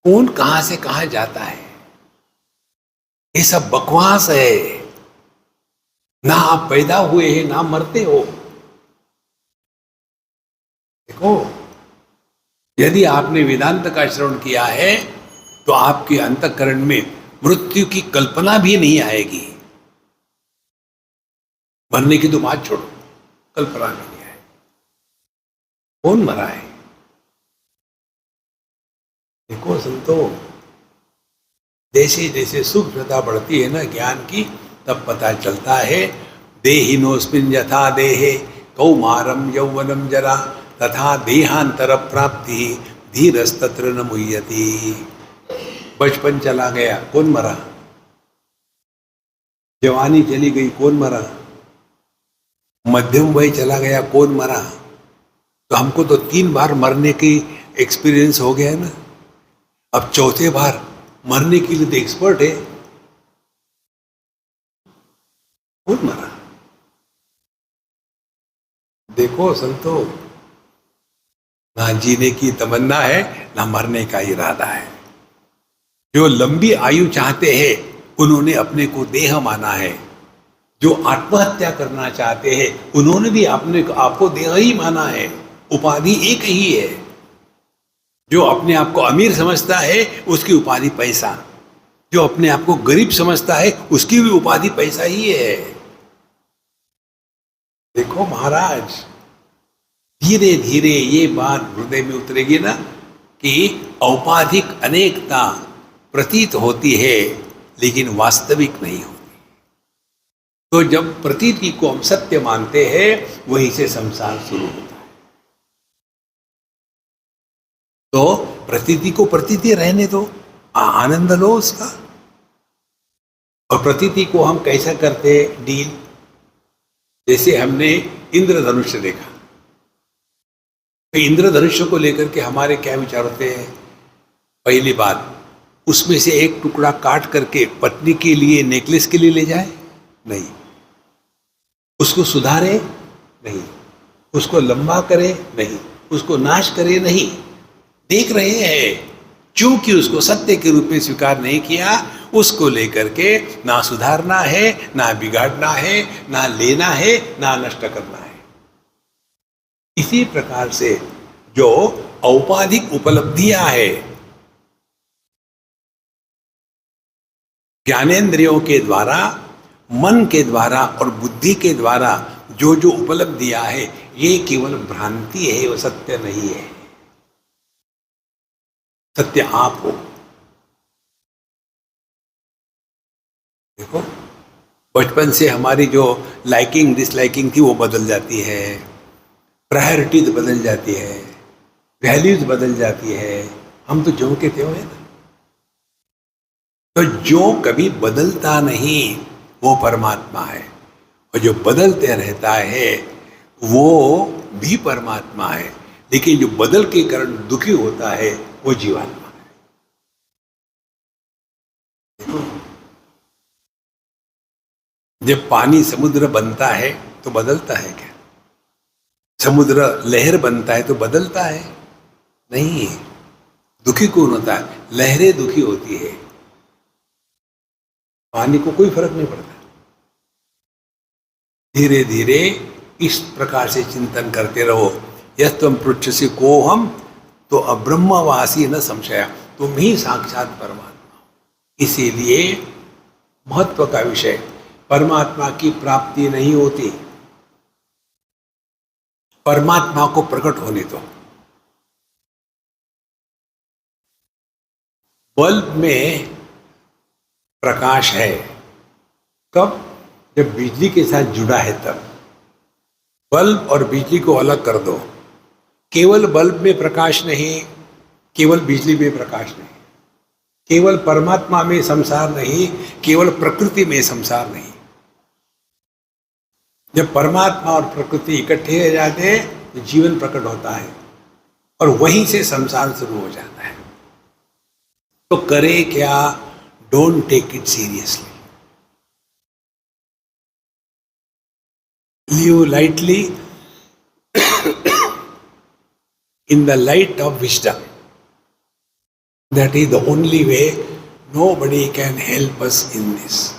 कौन कहां से कहां जाता है, ये सब बकवास है। ना आप पैदा हुए हैं, ना मरते हो। देखो, यदि आपने वेदांत का श्रवण किया है तो आपके अंतःकरण में मृत्यु की कल्पना भी नहीं आएगी। मरने की तो बात छोड़ो, कल्पना भी नहीं आएगी। कौन मरा है? देखो संतो, जैसे जैसे सूक्ष्मता बढ़ती है ना ज्ञान की, तब पता चलता है देहिनोस्मिन् यथा देहे कौमारम यौवनम जरा तथा देहांतर प्राप्ति धीरस्तत्र न मुह्यति। बचपन चला गया, कौन मरा? जवानी चली गई, कौन मरा? मध्यम वय चला गया, कौन मरा? तो हमको तो 3 बार मरने की एक्सपीरियंस हो गया है ना। अब 4थे बार मरने के लिए तो एक्सपर्ट है। कौन मरा? देखो संतो, ना जीने की तमन्ना है, ना मरने का इरादा है। जो लंबी आयु चाहते हैं उन्होंने अपने को देह माना है। जो आत्महत्या करना चाहते हैं उन्होंने भी अपने आपको देह ही माना है। उपाधि एक ही है। जो अपने आप को अमीर समझता है उसकी उपाधि पैसा, जो अपने आप को गरीब समझता है उसकी भी उपाधि पैसा ही है। देखो महाराज, धीरे धीरे ये बात हृदय में उतरेगी ना कि औपाधिक अनेकता प्रतीत होती है लेकिन वास्तविक नहीं होती। तो जब प्रतीति को हम सत्य मानते हैं, वहीं से संसार शुरू होता है। तो प्रतीति को प्रतीति रहने दो, आनंद लो उसका। और प्रतीति को हम कैसा करते हैं डील? जैसे हमने इंद्रधनुष देखा, तो इंद्रधनुष को लेकर के हमारे क्या विचार होते हैं? पहली बात, उसमें से एक टुकड़ा काट करके पत्नी के लिए नेकलेस के लिए ले जाए? नहीं। उसको सुधारे, नहीं, उसको लंबा करे नहीं, उसको नाश करे नहीं, देख रहे हैं। चूंकि उसको सत्य के रूप में स्वीकार नहीं किया, उसको लेकर के ना सुधारना है, ना बिगाड़ना है, ना लेना है, ना नष्ट करना है। इसी प्रकार से जो औपाधिक उपलब्धियां है, ज्ञानेंद्रियों के द्वारा, मन के द्वारा और बुद्धि के द्वारा जो जो उपलब्धियां है, ये केवल भ्रांति है, वो सत्य नहीं है। सत्य आप हो। देखो, बचपन से हमारी जो लाइकिंग डिसलाइकिंग थी वो बदल जाती है, प्रायोरिटीज बदल जाती है, वैल्यूज बदल जाती है। हम तो जो के त्यों हैं ना। तो जो कभी बदलता नहीं वो परमात्मा है, और जो बदलते रहता है वो भी परमात्मा है। लेकिन जो बदल के कारण दुखी होता है वो जीवात्मा है। देखो, जब पानी समुद्र बनता है तो बदलता है क्या? समुद्र लहर बनता है तो बदलता है? नहीं। दुखी कौन होता है? लहरें दुखी होती है, पानी को कोई फर्क नहीं पड़ता। धीरे धीरे इस प्रकार से चिंतन करते रहो। यस तुम पृच्छसि को हम, तो अब्रह्मवासी न संशय, तुम ही साक्षात परमात्मा हो। इसीलिए महत्व का विषय, परमात्मा की प्राप्ति नहीं होती, परमात्मा को प्रकट होने दो। बल्ब में प्रकाश है कब? जब बिजली के साथ जुड़ा है तब। बल्ब और बिजली को अलग कर दो। केवल बल्ब में प्रकाश नहीं, केवल बिजली में प्रकाश नहीं, केवल परमात्मा में संसार नहीं, केवल प्रकृति में संसार नहीं। जब परमात्मा और प्रकृति इकट्ठे हो जाते हैं तो जीवन प्रकट होता है, और वहीं से संसार शुरू हो जाता है। तो करे क्या? Don't take it seriously, live lightly in the light of wisdom. That is the only way. Nobody can help us in this.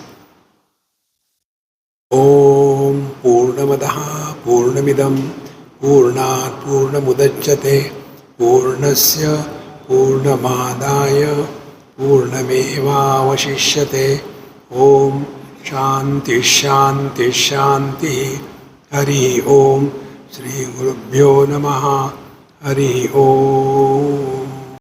Om Purnamadah Purnamidam Purnat Purnamudachyate Purnasya Purnamadaya Purnamevavashishyate. Om Shanti Shanti Shanti. Hari Om. Shri गुरुभ्यो नमः। हरि ओम।